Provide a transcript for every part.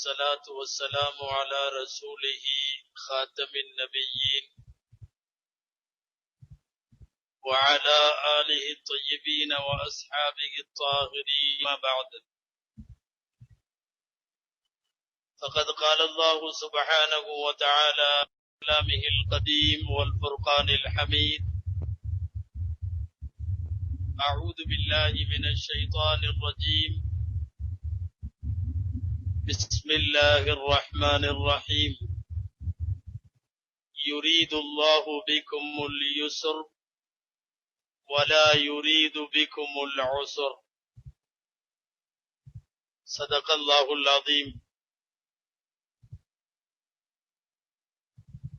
والصلاة والسلام على رسوله خاتم النبيين وعلى آله الطيبين وأصحابه الطاهرين. ما بعد، فقد قال الله سبحانه وتعالى كلامه القديم والفرقان الحميد: أعوذ بالله من الشيطان الرجيم، بسم الله الرحمن الرحيم. يريد الله بكم اليسر ولا يريد بكم العسر. صدق الله العظيم.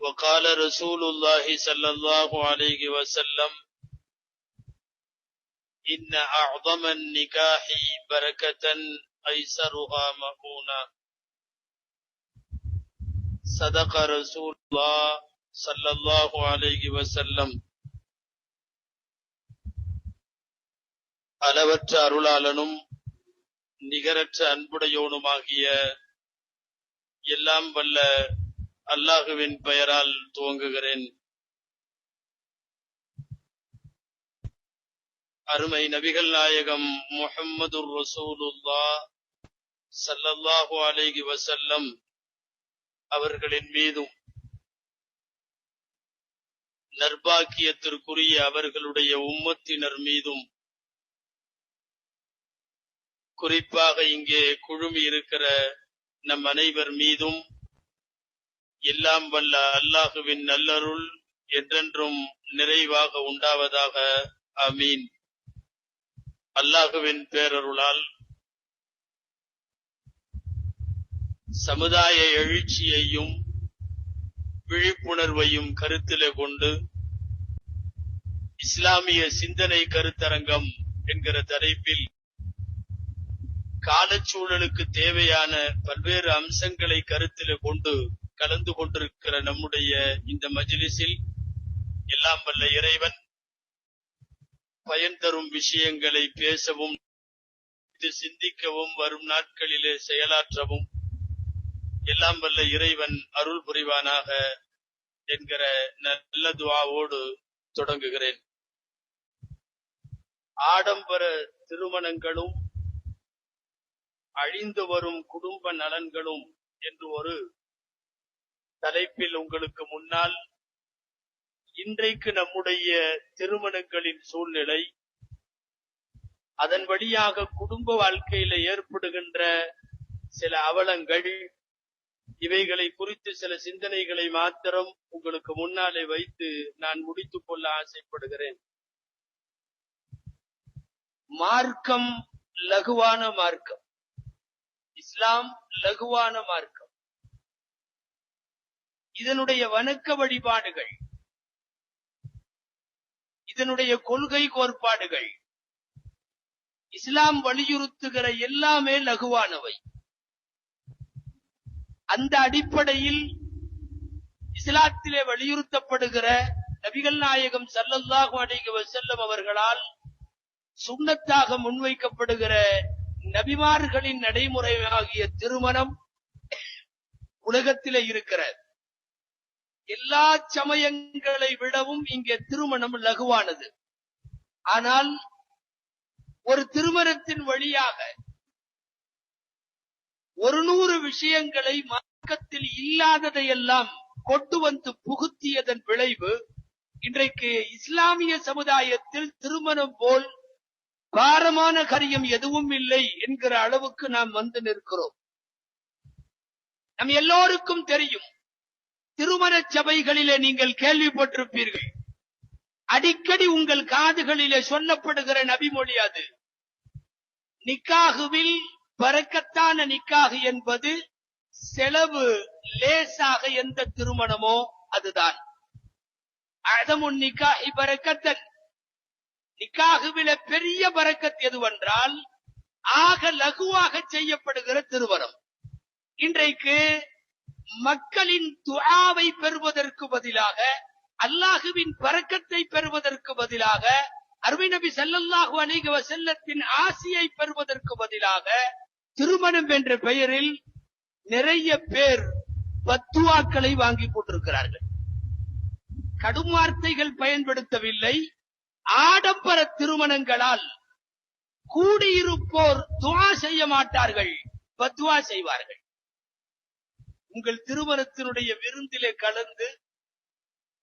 وقال رسول الله صلى الله عليه وسلم: إن أعظم النكاح بركة أيسرها مؤونة. صدق رسول الله صلى الله عليه وسلم. அளவற்ற அருளாளனும் நிகரற்ற அன்புடையோனுமாகிய எல்லாம் வல்ல அல்லாஹுவின் பெயரால் துவங்குகிறேன். அருமை நபிகள் நாயகம் முஹம்மதுர் ரசூலுல்லாஹ் ஸல்லல்லாஹு அலைஹி வஸல்லம் அவர்களின் மீதும் நற்பாக்கியத்திற்குரிய அவர்களுடைய உம்மத்தினர் மீதும், குறிப்பாக இங்கே குழுமி இருக்கிற நம் அனைவர் மீதும் எல்லாம் வல்ல அல்லாஹுவின் நல்லருள் என்றென்றும் நிறைவாக உண்டாவதாக. ஆமீன். அல்லாஹுவின் பேரருளால் சமுதாய எழுச்சியையும் விழிப்புணர்வையும் கருத்திலே கொண்டு இஸ்லாமிய சிந்தனை கருத்தரங்கம் என்கிற தலைப்பில் காலச்சூழலுக்கு தேவையான பல்வேறு அம்சங்களை கருத்திலே கொண்டு கலந்து கொண்டிருக்கிற நம்முடைய இந்த மஜ்லிஸில் எல்லாம் வல்ல இறைவன் பயன் தரும் விஷயங்களை பேசவும், சிந்திக்கவும், வரும் நாட்களிலே செயலாற்றவும் எல்லாம் வல்ல இறைவன் அருள் புரிவானாக என்கிற நல்ல துஆவோடு தொடங்குகிறேன். ஆடம்பர திருமணங்களும் அழிந்து வரும் குடும்ப நலன்களும் என்று ஒரு தலைப்பில் உங்களுக்கு முன்னால் இன்றைக்கு நம்முடைய திருமணங்களின் சூழ்நிலை, அதன் வழியாக குடும்ப வாழ்க்கையில ஏற்படுகின்ற சில அவலங்கள், இவைகளை குறித்து சில சிந்தனைகளை மாத்திரம் உங்களுக்கு முன்னாலே வைத்து நான் முடித்துக் கொள்ள ஆசைப்படுகிறேன். மார்க்கம் லகுவான மார்க்கம், இஸ்லாம் லகுவான மார்க்கம். இதனுடைய வணக்க வழிபாடுகள், இதனுடைய கொள்கை கோட்பாடுகள், இஸ்லாம் வலியுறுத்துகிற எல்லாமே லகுவானவை. அந்த அடிப்படையில் இஸ்லாத்திலே வலியுறுத்தப்படுகிற நபிகள் நாயகம் ஸல்லல்லாஹு அலைஹி வஸல்லம் அவர்களால் சுன்னத்தாக முன்வைக்கப்படுகிற நபிமார்களின் நடைமுறையாகிய திருமணம் உலகத்திலே இருக்கிற எல்லா சமயங்களை விடவும் இங்கே திருமணம் லகுவானது. ஆனால் ஒரு திருமணத்தின் வழியாக 100 விஷயங்களை மார்க்கத்தில் இல்லாததையெல்லாம் கொண்டு வந்து புகுத்தியதன் விளைவு இன்றைக்கு இஸ்லாமிய சமுதாயத்தில் திருமணம் போல் பாரமான காரியம் எதுவும் இல்லை என்கிற அளவுக்கு நாம் வந்து நிற்கிறோம். நம் எல்லோருக்கும் தெரியும், திருமண சபைகளிலே நீங்கள் கேள்விப்பட்டிருப்பீர்கள், அடிக்கடி உங்கள் காதுகளிலே சொல்லப்படுகிற நபிமொழி அது. நிக்காகுவில் பரக்கத்தான நிக்காகு என்பது செலவு லேசாக எந்த திருமணமோ அதுதான். அதமுன் நிக்காஹி பரக்கத்தன், நிக்காகுவில பெரிய பரக்கத் எதுவென்றால் ஆக லகுவாக செய்யப்படுகிற திருமணம். இன்றைக்கு மக்களின் துஆவை பெறுவதற்கு பதிலாக, அல்லாஹுவின் பரக்கத்தை பெறுவதற்கு பதிலாக, அருமை நபி ஸல்லல்லாஹு அலைஹி வஸல்லத்தின் ஆசியை பெறுவதற்கு பதிலாக திருமணம் என்ற பெயரில் நிறைய பேர் பத்துவாக்களை வாங்கி கொண்டிருக்கிறார்கள். கடும் வார்த்தைகள் பயன்படுத்தவில்லை. ஆடம்பர திருமணங்களால் கூடியிருப்போர் துஆ செய்ய மாட்டார்கள், பத்துவா செய்வார்கள். உங்கள் திருமணத்தினுடைய விருந்திலே கலந்து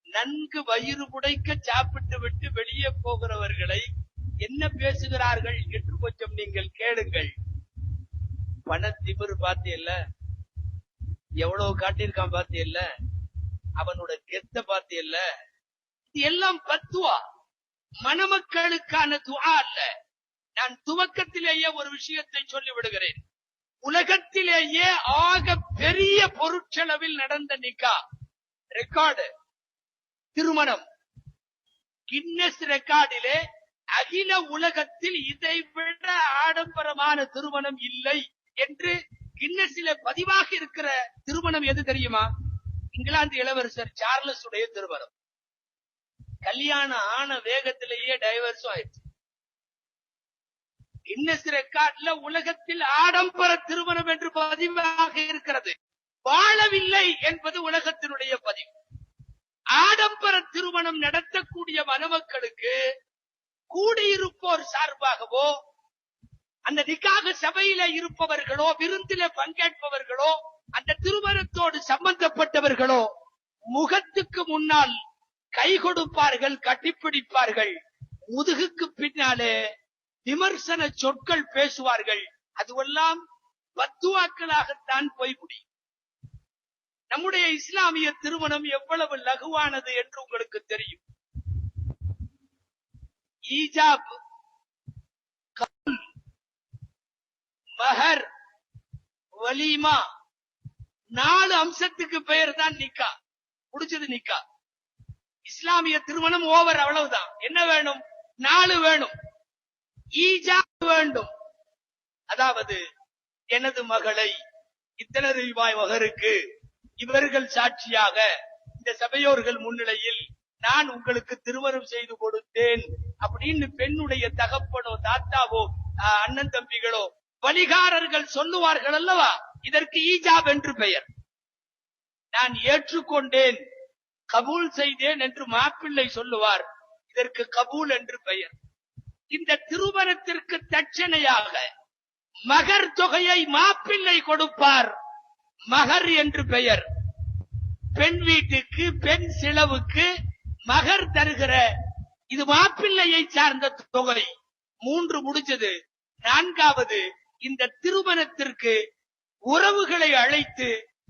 நன்கு வயிறு புடைக்க சாப்பிட்டு விட்டு வெளியே போகிறவர்களை என்ன பேசுகிறார்கள் என்று கொஞ்சம் நீங்கள் கேளுங்கள். பணத்திமிரு பாத்தியல்ல, எவ்வளவு காட்டியிருக்கான் பாத்தியல்ல, அவனோட கெத்த பாத்தியல்ல, இது எல்லாம் பத்துவா, மணமக்களுக்கான துஆ அல்ல. நான் துவக்கத்திலேயே ஒரு விஷயத்தை சொல்லி விடுகிறேன். உலகத்திலேயே ஆக பெரிய பொருட்செலவில் நடந்த நிக்கா ரெக்கார்டு திருமணம், கின்னஸ் ரெக்கார்டிலே அகில உலகத்தில் இதைவிட ஆடம்பரமான திருமணம் இல்லை என்று கின்னஸில பதிவாக இருக்கிற திருமணம் எது தெரியுமா? இங்கிலாந்து இளவரசர் சார்லஸ் உடைய திருமணம். கல்யாணம் ஆன வேகத்திலேயே டைவர்ஸும் ஆயிடுச்சு. கின்னஸ் ரெக்கார்ட்ல உலகத்தில் ஆடம்பர திருமணம் என்று பதிவாக இருக்கிறது. வாழவில்லை என்பது உலகத்தினுடைய பதிவு. ஆடம்பர திருமணம் நடத்தக்கூடிய மணமக்களுக்கு கூடியிருப்போர் சார்பாகவோ, அந்த நிக்காக சபையில இருப்பவர்களோ, விருந்தில பங்கேற்பவர்களோ, அந்த திருமணத்தோடு சம்பந்தப்பட்டவர்களோ முகத்துக்கு முன்னால் கை கொடுப்பார்கள், கட்டிப்பிடிப்பார்கள். முதுகுக்கு பின்னாலே விமர்சன சொற்கள் பேசுவார்கள். அதுவெல்லாம் பத்துவாக்களாகத்தான் போய் முடியும். நம்முடைய இஸ்லாமிய திருமணம் எவ்வளவு லகுவானது என்று உங்களுக்கு தெரியும். ஈஜாப், கபுல், மஹர், வலீமா, 4 அம்சத்துக்கு பெயர் தான் நிக்கா. முடிச்சது நிக்கா. இஸ்லாமிய திருமணம் ஓவர், அவ்வளவுதான். என்ன வேணும்? 4 வேணும். ஈஜாப் வேண்டும், அதாவது எனது மகளை இத்தனை ரூபாய் மகருக்கு இவர்கள் சாட்சியாக இந்த சபையோர்கள் முன்னிலையில் நான் உங்களுக்கு திருமணம் செய்து கொடுத்தேன் அப்படின்னு பெண்ணுடைய தகப்பனோ தாத்தாவோ அண்ணன் தம்பிகளோ வழிகாரர்கள் சொல்லுவார்கள் அல்லவா, இதற்கு ஈஜாப் என்று பெயர். நான் ஏற்றுக்கொண்டேன், கபூல் செய்தேன் என்று மாப்பிள்ளை சொல்லுவார், இதற்கு கபூல் என்று பெயர். இந்த திருமணத்திற்கு தட்சணையாக மகர் தொகையை மாப்பிள்ளை கொடுப்பார், மகர் என்று பெயர். பெண் வீட்டுக்கு பெண் செலவுக்கு மகர் தருகிற இது மாப்பிள்ளையை சார்ந்த தொகை. 3 முடிச்சது. 4வது, இந்த திருமணத்திற்கு உறவுகளை அழைத்து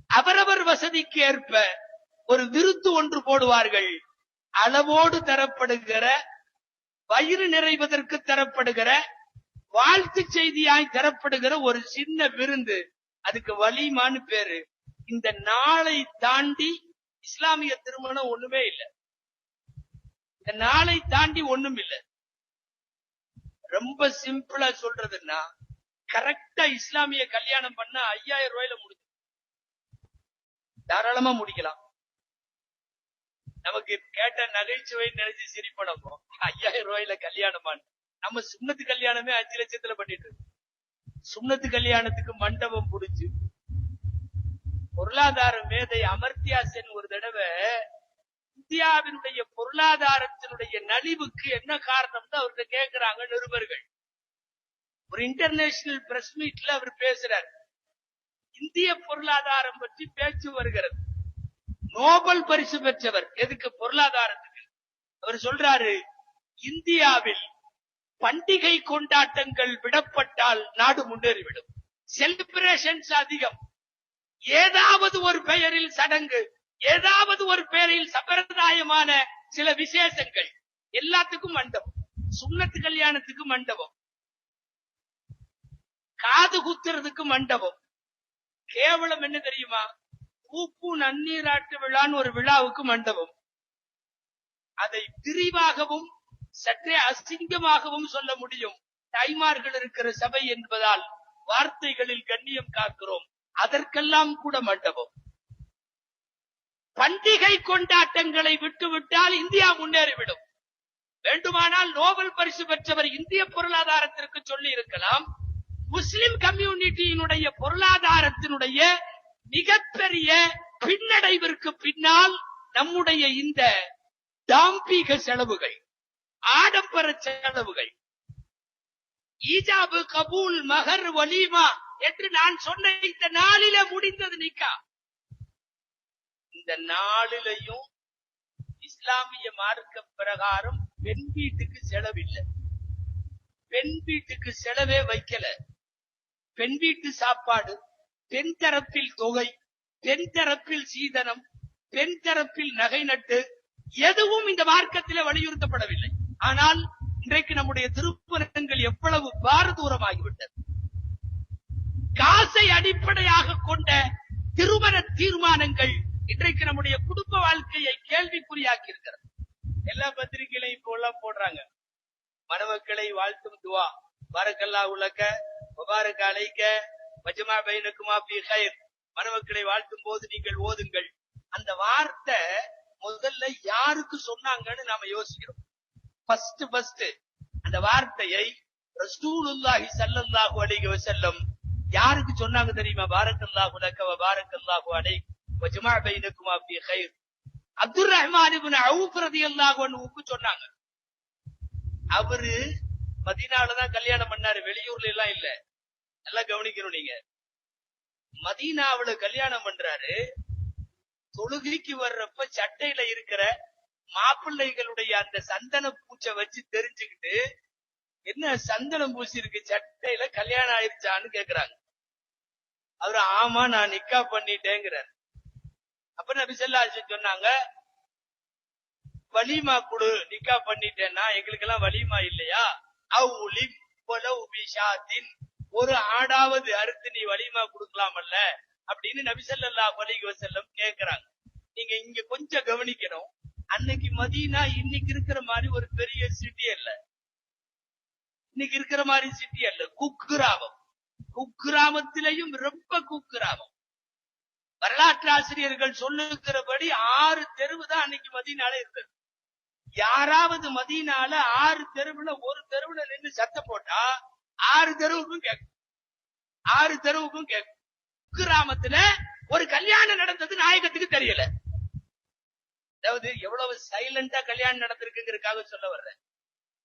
அவரவர் வசதிக்கு ஏற்ப ஒரு விருந்து ஒன்று போடுவார்கள். அளவோடு தரப்படுகிற, வயிறு நிறைவதற்கு தரப்படுகிற, வாழ்த்து செய்தியாய் தரப்படுகிற ஒரு சின்ன விருந்து, அதுக்கு வலிமான்னு பேரு. இந்த நாளை தாண்டி இஸ்லாமிய திருமணம் ஒண்ணுமே இல்லை. இந்த நாளை தாண்டி ஒண்ணும் இல்லை. ரொம்ப சிம்பிளா சொல்றதுன்னா, கரெக்டா இஸ்லாமிய கல்யாணம் பண்ண 5000 ரூபாயில முடியும். தாராளமா முடிக்கலாம். நமக்கு கேட்ட நகைச்சுவை நினைச்சு சிரிப்போம். 5000 ரூபாயில கல்யாணம். நம்ம சுன்னத்து கல்யாணமே 5 லட்சத்துல பண்ணிட்டு இருக்கோம். சுன்னத்து கல்யாணத்துக்கு மண்டபம் புடிச்சு, பொருளாதார மேதை அமர்த்தியா சென் ஒரு தடவை இந்தியாவினுடைய பொருளாதாரத்தினுடைய நலிவுக்கு என்ன காரணம்னு அவர்கிட்ட கேட்கிறாங்க நிருபர்கள். ஒரு இன்டர்நேஷனல் பிரஸ் மீட்ல அவர் பேசுறார். இந்திய பொருளாதாரம் பற்றி பேச்சு வருகிறது. நோபல் பரிசு பெற்றவர் எதுக்கு? பொருளாதாரத்துக்கு. அவர் சொல்றாரு, இந்தியாவில் பண்டிகை கொண்டாட்டங்கள் விடப்பட்டால் நாடு முன்னேறிவிடும். செலிப்ரேஷன்ஸ் அதிகம். ஏதாவது ஒரு பெயரில் சடங்கு, ஏதாவது ஒரு பெயரில் சம்பிரதாயமான சில விசேஷங்கள், எல்லாத்துக்கும் மண்டபம். சுன்னத்து கல்யாணத்துக்கு மண்டபம், காது குத்துறதுக்கு மண்டபம். கேவலம் என்ன தெரியுமா? பூப்பு நன்னீராட்டு விழான்னு ஒரு விழாவுக்கு மண்டபம். அதை விரிவாகவும் சற்றே அசிங்கமாகவும் சொல்ல முடியும். தாய்மார்கள் இருக்கிற சபை என்பதால் வார்த்தைகளில் கண்ணியம் காக்கிறோம். அதற்கெல்லாம் கூட மண்டபம். பண்டிகை கொண்டாட்டங்களை விட்டுவிட்டால் இந்தியா முன்னேறிவிடும். வேண்டுமானால் நோபல் பரிசு பெற்றவர் இந்திய பொருளாதாரத்திற்கு சொல்லி இருக்கலாம். முஸ்லிம் கம்யூனிட்டியினுடைய பொருளாதாரத்தினுடைய மிகப்பெரிய பின்னடைவிற்கு பின்னால் நம்முடைய இந்த தாம்பீக செலவுகள், ஆடம்பர செலவுகள், ஈஜாபு, கபூல், மகர், வலீமா என்று நான் சொன்ன இந்த நாளில முடிந்தது நிக்கா. இந்த நாளிலையும் இஸ்லாமிய மார்க்க பிரகாரம் பெண் வீட்டுக்கு செலவில்லை. பெண் வீட்டுக்கு செலவே வைக்கல. பெண் வீட்டு சாப்பாடு, பெண் தரப்பில் தொகை, பெண் தரப்பில் சீதனம், பெண் தரப்பில் நகை நட்டு எதுவும் இந்த மார்க்கத்தில் வலியுறுத்தப்படவில்லை. ஆனால் இன்றைக்கு நம்முடைய திருப்பரங்கள் எவ்வளவு பாரதூரமாகிவிட்டது. காசை அடிப்படையாக கொண்ட திருமண தீர்மானங்கள் இன்றைக்கு நம்முடைய குடும்ப வாழ்க்கையை கேள்விக்குறியாக்கி இருக்கிறது. எல்லா பத்திரிகைகளையும் இப்போ எல்லாம் போடுறாங்க. மணமக்களை வாழ்த்தும் துவா, பாரக்கல்லாஹு லக வபாரக அலைக வஜமா பைனகுமா ஃபீ கைர். மணமக்களை வாழ்த்தும் போது நீங்கள் ஓதுங்கள். அந்த வார்த்தை முதல்ல யாருக்கு சொன்னாங்கன்னு நாம யோசிக்கிறோம். ஃபர்ஸ்ட் அந்த வார்த்தையை ரசூலுல்லாஹி ஸல்லல்லாஹு அலைஹி வஸல்லம் யாருக்கு சொன்னாங்க தெரியுமா? பாரக்கல்லாஹு லக வபாரக்கல்லாஹு அலைக வஜமா பைனகுமா ஃபீ கைர். அப்துர் ரஹ்மான் இப்னு அவுஃப் ரலியல்லாஹு அன்ஹுக்கு சொன்னாங்க. அவரு மதீனாலதான் கல்யாணம் பண்ணாரு, வெளியூர்ல எல்லாம் இல்ல. நல்லா கவனிக்கணும் நீங்க. மதீனாவுல கல்யாணம் பண்றாரு. தொழுகைக்கு வர்றப்ப சட்டையில இருக்கிற மாப்பிள்ளைகளுடைய அந்த சந்தன பூச்சை வச்சு தெரிஞ்சுக்கிட்டு, என்ன சந்தனம் பூசி இருக்கு சட்டையில, கல்யாணம் ஆயிருச்சான்னு கேக்குறாங்க. அவரு ஆமா நான் நிக்கா பண்ணிட்டேங்கிறார். அப்ப நபி ஸல்லல்லாஹு அலைஹி வஸல்லம் சொன்னாங்க, வலிமா குடு, நிக்கா பண்ணிட்டேன்னா எங்களுக்கு எல்லாம் வலிமா இல்லையா? அவுலிம் வலௌ பிஷாத்தின், ஒரு ஆடாவது அறுத்து நீ வலிமா கொடுக்கலாமல்ல அப்படின்னு நபி ஸல்லல்லாஹு அலைஹி வஸல்லம் கேக்குறாங்க. நீங்க இங்க கொஞ்சம் கவனிக்கணும். அன்னைக்கு மதீனா இன்னைக்கு இருக்கிற மாதிரி ஒரு பெரிய சிட்டி அல்ல. இன்னைக்கு இருக்கிற மாதிரி சிட்டி அல்ல, குக்கிராமம். குக்கிராமத்திலையும் ரொம்ப குக்கிராமம். வரலாற்று ஆசிரியர்கள் சொல்லுகிறபடி 6 தெருவு தான் அன்னைக்கு மதீனால இருந்தது. யாராவது மதீனால 6 தெருவுல ஒரு தெருவுல நின்று சத்த போட்டா 6 தெருவுக்கும் கேட்கும். 6 தெருவுக்கும் கேட்கும். கிராமத்துல ஒரு கல்யாணம் நடந்தது நாயகத்துக்கு தெரியல. அதாவது எவ்வளவு சைலண்டா கல்யாணம் நடந்திருக்குங்கிறதுக்காக சொல்ல வர்றேன்.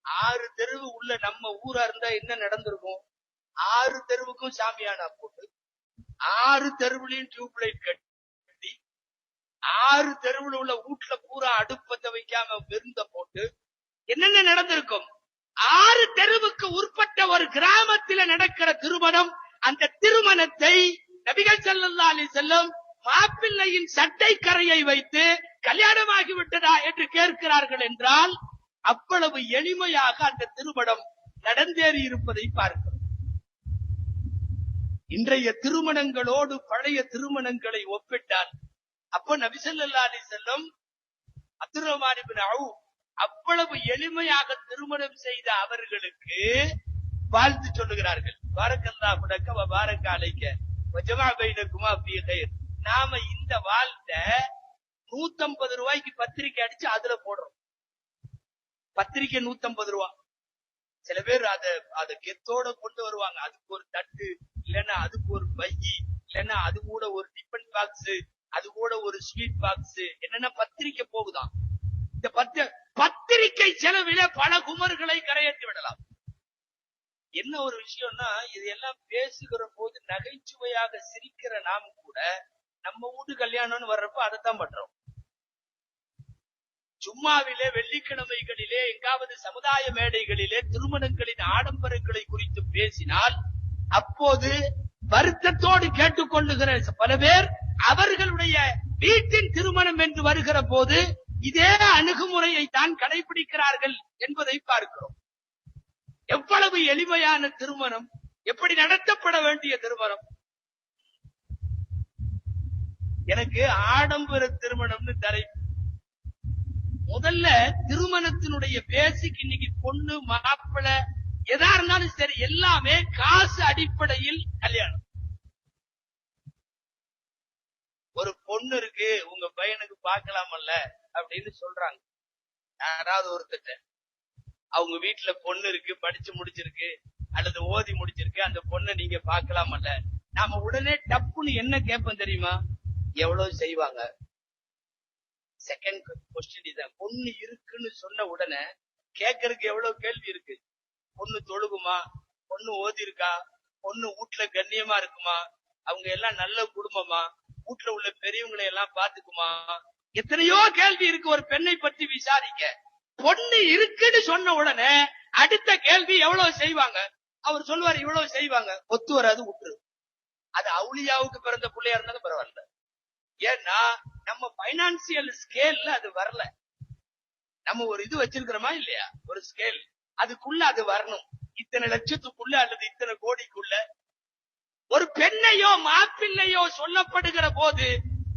6 தெருவு உள்ள நம்ம ஊரா இருந்தா என்ன நடந்திருக்கும்? 6 தெருவுக்கும் சாமியானா போட்டு, 6 தெருவுலையும் டியூப்லைட் கட்டி, 6 தெருவுல உள்ள வீட்டுல பூரா அடுப்பத்த வைக்காம விருந்த போட்டு என்னென்ன நடந்திருக்கும்? 6 தெருவுக்கு உட்பட்ட ஒரு கிராமத்தில நடக்கிற திருமணம். அந்த திருமணத்தை நபிகள் ஸல்லல்லாஹு அலைஹி வஸல்லம் மாப்பிள்ளையின் சட்டை கரையை வைத்து கல்யாணமாகி விட்டதா என்று கேட்கிறார்கள் என்றால், அவ்வளவு எளிமையாக அந்த திருமணம் நடந்தேறி இருப்பதை பார்க்கிறோம். இன்றைய திருமணங்களோடு பழைய திருமணங்களை ஒப்பிட்டால், அப்ப நபி ஸல்லல்லாஹு அலைஹி வஸல்லம் அப்துர் ரஹ்மான் இப்னு அவுஃப் அவ்வளவு எளிமையாக திருமணம் செய்த அவர்களுக்கு வாழ்த்து சொல்லுகிறார்கள். பாரக்கல்லாஹு லக வ பாரக அலைக வஜமா பைனகுமா ஃபீ கைர். நாம இந்த வாழ்த்தை 150 ரூபாய்க்கு பத்திரிக்கை அடிச்சு அதுல போடுறோம். பத்திரிக்கை 150 ரூபாய். சில பேர் அத கெத்தோட கொண்டு வருவாங்க. அதுக்கு ஒரு தட்டு, இல்லன்னா அதுக்கு ஒரு பையி, இல்லன்னா அது கூட ஒரு டிஃபன் பாக்ஸ், அது கூட ஒரு ஸ்வீட் பாக்ஸ், என்னன்னா பத்திரிக்கை போகுதான். இந்த பத்திரிக்கை செலவில பல குமர்களை கரையேற்றி விடலாம். என்ன ஒரு விஷயம்னா, இதெல்லாம் பேசுகிற போது நகைச்சுவையாக சிரிக்கிற நாம் கூட நம்ம வீட்டு கல்யாணம்னு வர்றப்ப அதைத்தான் பண்றோம். சும்மாவிலே வெள்ளிக்கிழமைகளிலே எங்காவது சமுதாய மேடைகளிலே திருமணங்களின் ஆடம்பரங்களை குறித்து பேசினால் அப்போது வருத்தத்தோடு கேட்டுக்கொள்ளுகிற பல பேர் அவர்களுடைய வீட்டின் திருமணம் என்று வருகிற போது இதே அணுகுமுறையை தான் கடைபிடிக்கிறார்கள் என்பதை பார்க்கிறோம். எவ்வளவு எளிமையான திருமணம், எப்படி நடத்தப்பட வேண்டிய திருமணம். எனக்கு ஆடம்பர திருமணம்னு தலைப்பு. முதல்ல திருமணத்தினுடைய பேசிக் இன்னைக்கு பொண்ணு மாப்பிள்ளை எதா இருந்தாலும் சரி, எல்லாமே காசு அடிப்படையில் கல்யாணம். ஒரு பொண்ணு இருக்கு, உங்க பையனுக்கு பார்க்கலாமல்ல அப்படின்னு சொல்றாங்க யாராவது ஒருத்தட்ட. அவங்க வீட்டுல பொண்ணு இருக்கு, படிச்சு முடிச்சிருக்கு அல்லது ஓதி முடிச்சிருக்கு, அந்த பொண்ணை நீங்க பார்க்கலாமல்ல. நாம உடனே டப்புன்னு என்ன கேட்போம் தெரியுமா? எவ்வளவு செய்வாங்க? செகண்ட் கொஸ்டின் இதான். பொண்ணு இருக்குன்னு சொன்ன உடனே கேட்கறதுக்கு எவ்வளவு கேள்வி இருக்கு. பொண்ணு தொழுகுமா? பொண்ணு ஓதி இருக்கா? பொண்ணு வீட்டுல கண்ணியமா இருக்குமா? அவங்க எல்லாம் நல்ல குடும்பமா? வீட்டுல உள்ள பெரியவங்களை எல்லாம் பாத்துக்குமா? எத்தனையோ கேள்வி இருக்கு ஒரு பெண்ணை பற்றி விசாரிக்க. பொண்ணு இருக்குன்னு சொன்ன உடனே அடுத்த கேள்வி எவ்வளவு செய்வாங்க? அவர் சொல்லுவார் இவ்வளவு செய்வாங்க. ஒத்து வராது, விட்டுரு. அது அவுளியாவுக்கு பிறந்த பிள்ளையா இருந்தாலும் பரவாயில்ல. ஏன்னா நம்ம பைனான்சியல் ஸ்கேல்ல அது வரல. நம்ம ஒரு இது வச்சிருக்கிறோமா இல்லையா, ஒரு ஸ்கேல், அதுக்குள்ள அது வரணும். இத்தனை லட்சத்துக்குள்ள அல்லது இத்தனை கோடிக்குள்ள ஒரு பெண்ணையோ மாப்பிள்ளையோ சொல்லப்படுகிற போது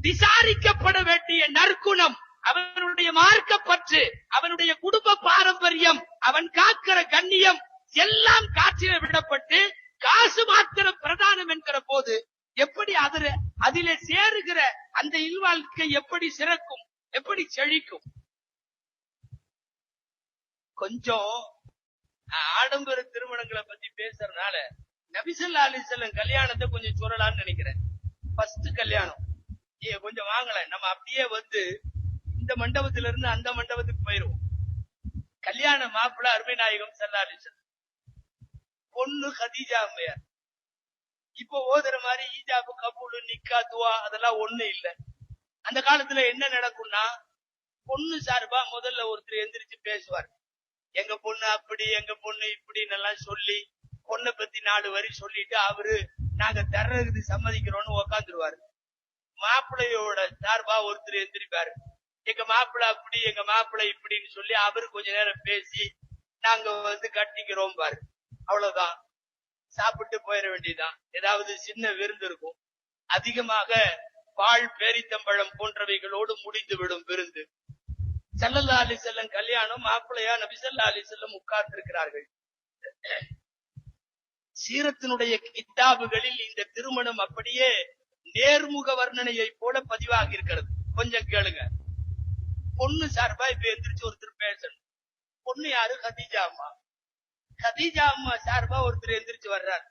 விசாரிக்கப்பட வேண்டிய நற்குணம், அவனுடைய மார்க்கப்பற்று, அவனுடைய குடும்ப பாரம்பரியம், அவன் காக்கிற கண்ணியம் எல்லாம் காற்றில விடப்பட்டு காசு மாத்திரம் பிரதானம் என்கிற போது எப்படி அதிலே சேருகிற அந்த இல்வாழ்க்கை எப்படி சிறக்கும், எப்படி செழிக்கும்? கொஞ்சம் ஆடம்பர திருமணங்களை பத்தி பேசுறதுனால நபி ஸல்லல்லாஹு அலைஹி வஸல்லம் கல்யாணத்தை கொஞ்சம் சொல்லலாம்னு நினைக்கிறேன். ஃபர்ஸ்ட் கல்யாணம் கொஞ்சம் வாங்கல, நம்ம அப்படியே வந்து இந்த மண்டபத்தில இருந்து அந்த மண்டபத்துக்கு போயிருவோம். கல்யாண மாப்பிள்ளை அருமை நாயகம் ஸல்லல்லாஹு அலைஹி வஸல்லம், பொண்ணு கதீஜா அம்மையார். இப்போ ஓதுற மாதிரி ஈஜாபு கபூலு நிக்கா துவா அதெல்லாம் ஒண்ணு இல்ல. அந்த காலத்துல என்ன நடக்கும்னா, பொண்ணு சார்பா முதல்ல ஒருத்தர் எந்திரிச்சு பேசுவார். எங்க பொண்ணு அப்படி, எங்க பொண்ணு இப்படின்னு எல்லாம் சொல்லி பொண்ணை பத்தி 4 வரி சொல்லிட்டு அவரு நாங்க தர்றதுக்கு சம்மதிக்கிறோம்னு உக்காந்துருவாரு. மாப்பிள்ளையோட சார்பா ஒருத்தர் எந்திரிப்பாரு. எங்க மாப்பிள்ளை அப்படி, எங்க மாப்பிள்ளை இப்படின்னு சொல்லி அவரு கொஞ்ச நேரம் பேசி நாங்க வந்து கட்டிக்கிறோம் பாரு. அவ்வளவுதான், சாப்பிட்டு போயிட வேண்டியதுதான். ஏதாவது சின்ன விருந்து இருக்கும். அதிகமாக பால் பேரித்தம்பழம் போன்றவைகளோடு முடிந்து விடும் விருந்து. ஸல்லல்லாஹு அலைஹி வஸல்லம் கல்யாணம், மாப்பிள்ளையா நபி ஸல்லல்லாஹு அலைஹி வஸல்லம் உட்கார்ந்து இருக்கிறார்கள். சீரத்தினுடைய கிதாபுகளில் இந்த திருமணம் அப்படியே நேர்முக வர்ணனையை போல பதிவாகி இருக்கிறது. கொஞ்சம் கேளுங்க. பொண்ணு சார்பா இப்ப எந்திரிச்சு ஒருத்தர் பேசணும். பொண்ணு யாரு? கதீஜா அம்மா. கதீஜா அம்மா சார்பா ஒருத்தர் எந்திரிச்சு வர்றார்.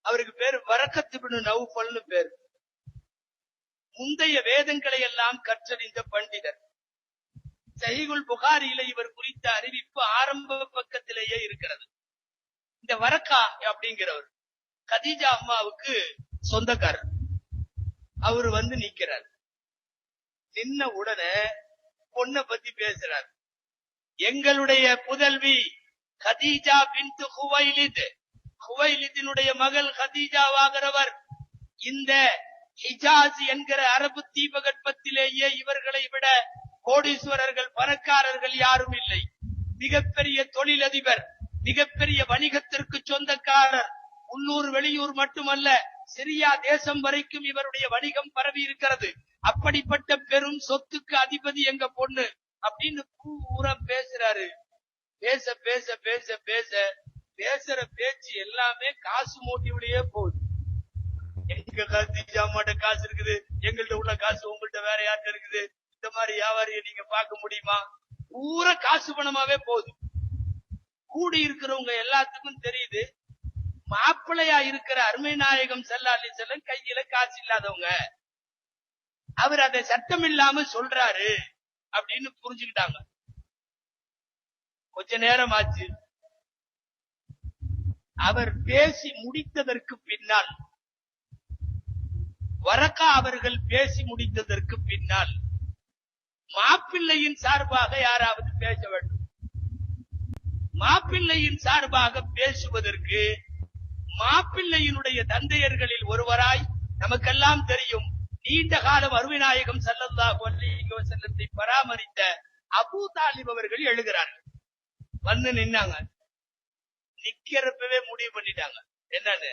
அவருக்கு பேரு வரக்கத் இப்னு நௌஃபல்னு பேரு. முந்தைய வேதங்களை எல்லாம் கற்றறிந்த பண்டிதர். சஹீஹுல் புகாரியில இவர் குறித்த அறிவிப்பு ஆரம்ப பக்கத்திலேயே இருக்கிறது. இந்த வரக்கா அப்படிங்கிறவர் கதீஜா அம்மாவுக்கு சொந்தக்காரர். அவரு வந்து நிக்கிறார். நின்ன உடனே பொண்ணை பத்தி பேசுறார். எங்களுடைய புதல்வி கதீஜா பின்த் குவைலித், குவைலித்தினுடைய மகள் கதீஜாவாகிறவர் இந்த ஹிஜாஸ் என்கிற அரபு தீபகற்பத்திலேயே இவர்களை விட கோடீஸ்வரர்கள் பணக்காரர்கள் யாரும் இல்லை. மிகப்பெரிய தொழிலதிபர், மிகப்பெரிய வணிகத்திற்கு சொந்தக்காரர். உள்ளூர் வெளியூர் மட்டுமல்ல, சிரியா தேசம் வரைக்கும் இவருடைய வணிகம் பரவி இருக்கிறது. அப்படிப்பட்ட பெரும் சொத்துக்கு அதிபதி எங்க பொண்ணு அப்படின்னு பூரா பேசுறாரு. பேச பேச பேச பேச பேசுற பேச்சு எல்லாமே காசு மோட்டிவ்லயே போகுது. எங்க கதீஜா அம்மாட்ட காசு இருக்குது, எங்கள்கிட்ட உள்ள காசு உங்கள்கிட்ட வேற யார்கிட்ட இருக்குது, இந்த மாதிரி வியாபாரியை நீங்க பார்க்க முடியுமா? பூரா காசு பணமாவே போகுது. கூடி இருக்கிறவங்க எல்லாத்துக்கும் தெரியுது, மாப்பிள்ளையா இருக்கிற அருமை நாயகம் ஸல்லல்லாஹு அலைஹி வஸல்லம் கையில காசு இல்லாதவங்க. அவர் அதை சட்டம் இல்லாம சொல்றாரு அப்படின்னு புரிஞ்சுக்கிட்டாங்க. கொஞ்ச நேரம் ஆச்சு. அவர் பேசி முடித்ததற்கு பின்னால், வரக்கா அவர்கள் பேசி முடித்ததற்கு பின்னால் மாப்பிள்ளையின் சார்பாக யாராவது பேச வேண்டும். மாப்பிள்ளையின் சார்பாக பேசுவதற்கு மாப்பிள்ளையினுடைய தந்தையர்களில் ஒருவராய் நமக்கெல்லாம் தெரியும், நீண்ட காலம் அருமை நாயகம் ஸல்லல்லாஹு அலைஹி வஸல்லத்தை பராமரித்த அபூ தாலிப் அவர்கள் எழுகிறார்கள். வந்து நின்னாங்க. நிக்கிறப்பவே முடிவு பண்ணிட்டாங்க. என்னன்னு,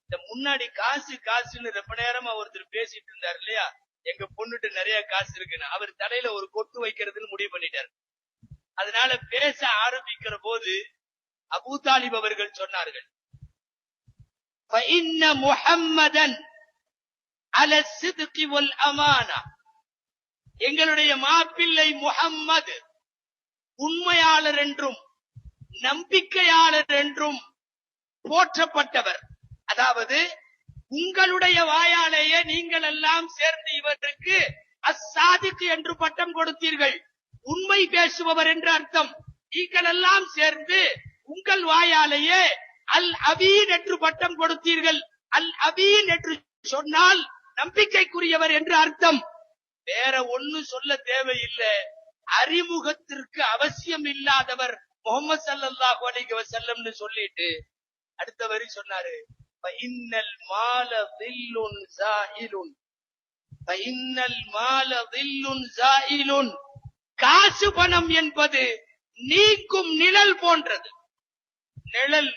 இந்த முன்னாடி காசு காசுன்னு ரொம்ப நேரமா ஒருத்தர் பேசிட்டு இருந்தார் இல்லையா, எங்க பொண்ணுட்டு நிறைய காசு இருக்குன்னு, அவர் தலையில ஒரு கொட்டு வைக்கிறதுன்னு முடிவு பண்ணிட்டார். அதனால பேச ஆரம்பிக்கிற போது அபூ தாலிப் அவர்கள் சொன்னார்கள், فَإِنَّ مُحَمَّدًا عَلَى الصِّدْقِ وَالْأَمَانَةِ, எங்களுடைய மாப்பிள்ளை முஹம்மது உண்மையாளர் என்றும் நம்பிக்கையாளர் என்றும் போற்றப்பட்டவர். அதாவது உங்களுடைய வாயாலேயே நீங்கள் எல்லாம் சேர்ந்து இவருக்கு அஸ்ஸாதிக் என்று பட்டம் கொடுத்தீர்கள், உண்மை பேசுபவர் என்று அர்த்தம். நீங்கள் எல்லாம் சேர்ந்து உங்கள் வாயாலேயே அல் அபீன் என்று பட்டம் கொடுத்தீர்கள். அல் அபீன் என்று சொன்னால் நம்பிக்கைக்குரியவர் என்று அர்த்தம். வேற ஒண்ணு சொல்ல தேவையில்லை. அறிமுகத்திற்கு அவசியம் இல்லாதவர் முஹம்மது ஸல்லல்லாஹு அலைஹி வஸல்லம்னு சொல்லிட்டு அடுத்த வரி சொன்னாரு, ஃபஇன்னல் மால தில்லுன் ஸாயிலுன், ஃபஇன்னல் மால தில்லுன் ஸாயிலுன். காசு பணம் என்பது நீக்கும் நிழல் போன்றது. நிழல்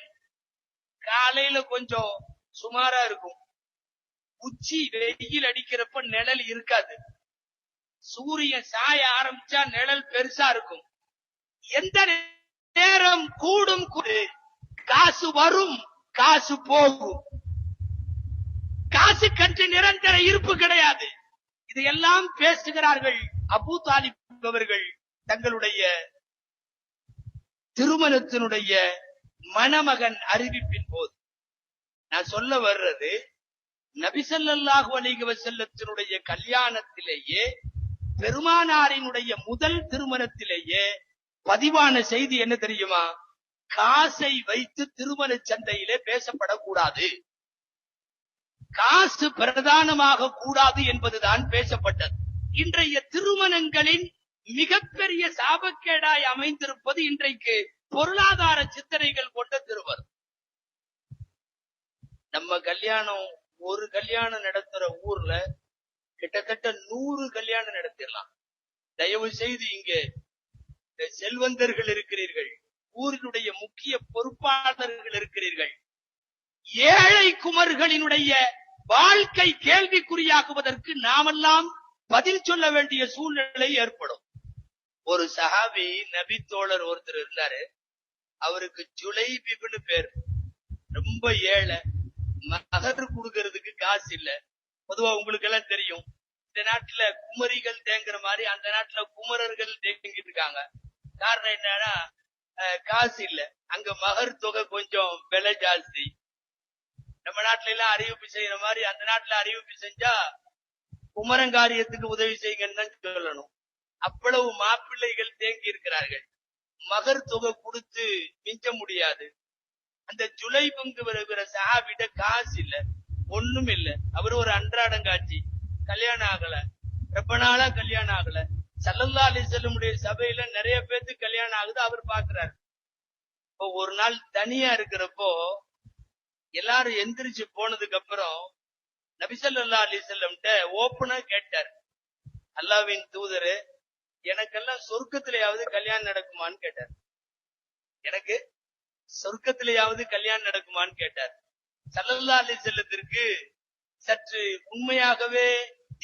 காலையில கொஞ்சம் சுமாரா இருக்கும், உச்சி வெயில் அடிக்கிறப்ப நிழல் இருக்காது. சூரியன் சாய ஆரம்பிச்சா நிழல் பெருசா இருக்கும். எந்த நேரம் கூடும் காசு வரும், காசு போகும். காசு கன்று நிரந்தர இருப்பு கிடையாது. இதையெல்லாம் பேசுகிறார்கள் அபூ தாலிப் அவர்கள் தங்களுடைய திருமணத்தினுடைய மணமகன் அறிவிப்பின் போது. நான் சொல்ல வர்றது, நபி ஸல்லல்லாஹு அலைஹி வஸல்லத்தினுடைய கல்யாணத்திலேயே, பெருமானாரினுடைய முதல் திருமணத்திலேயே பதிவான செய்தி என்ன தெரியுமா? காசை வைத்து திருமண சந்தையிலே பேசப்படக்கூடாது, காசு பிரதானமாக கூடாது என்பதுதான் பேசப்பட்டது. இன்றைய திருமணங்களின் மிகப்பெரிய சாபக்கேடாய் அமைந்திருப்பது இன்றைக்கு பொருளாதார சிந்தனைகள் கொண்ட திருமணம். நம்ம கல்யாணம், ஒரு கல்யாணம் நடத்துற ஊர்ல கிட்டத்தட்ட 100 கல்யாணம் நடத்திடலாம். தயவு செய்து இங்க செல்வந்தர்கள் இருக்கிறீர்கள், ஊரினுடைய முக்கிய பொறுப்பாளர்கள் இருக்கிறீர்கள். ஏழை குமர்களினுடைய வாழ்க்கை கேள்விக்குறியாக்குவதற்கு நாமெல்லாம் பதில் சொல்ல வேண்டிய சூழ்நிலை ஏற்படும். ஒரு சஹாபி நபி தோழர் ஒருத்தர் இருந்தாரு, அவருக்கு ஜுலைபிப்னு பேர். ரொம்ப ஏழை, மகர் கொடுக்கறதுக்கு காசு இல்ல. பொதுவா உங்களுக்கு எல்லாம் தெரியும், இந்த நாட்டுல குமரிகள் தேங்குற மாதிரி அந்த நாட்டுல குமரர்கள் தேங்கிட்டு இருக்காங்க. காரணம் என்னன்னா, காசு இல்ல. அங்க மகர் தொகை கொஞ்சம் விலை ஜாஸ்தி. நம்ம நாட்டுல எல்லாம் அறிவிப்பு செய்யற மாதிரி அந்த நாட்டுல அறிவிப்பு செஞ்சா குமரங்காரியத்துக்கு உதவி செய்யுங்கன்னு தான் சொல்லணும். அவ்வளவு மாப்பிள்ளைகள் தேங்கி இருக்கிறார்கள். மகர் தொகை கொடுத்து மிஞ்ச முடியாது. அந்த ஜுலைபுங்கு வருகிற சஹாபிட்ட காசு இல்ல, ஒண்ணும் இல்ல. அவர் ஒரு அன்றாடங்காட்சி, கல்யாணம் ஆகல, ரொம்ப நாளா கல்யாணம் ஆகல. ஸல்லல்லாஹு அலைஹி வஸல்லம் சபையில நிறைய பேருக்கு கல்யாணம் ஆகுது, அவர் பாக்குறாரு. இப்போ ஒரு நாள் தனியா இருக்கிறப்போ எல்லாரும் எந்திரிச்சு போனதுக்கு அப்புறம் நபி ஸல்லல்லாஹு அலைஹி வஸல்லம்ட்ட ஓப்பனா கேட்டார், அல்லாஹ்வின் தூதரே, எனக்கெல்லாம் சொர்க்கத்திலேயாவது கல்யாணம் நடக்குமான்னு கேட்டார். எனக்கு சொர்க்கத்திலேயாவது கல்யாணம் நடக்குமான்னு கேட்டார். ஸல்லல்லாஹு அலைஹி வஸல்லத்திற்கு சற்று உண்மையாகவே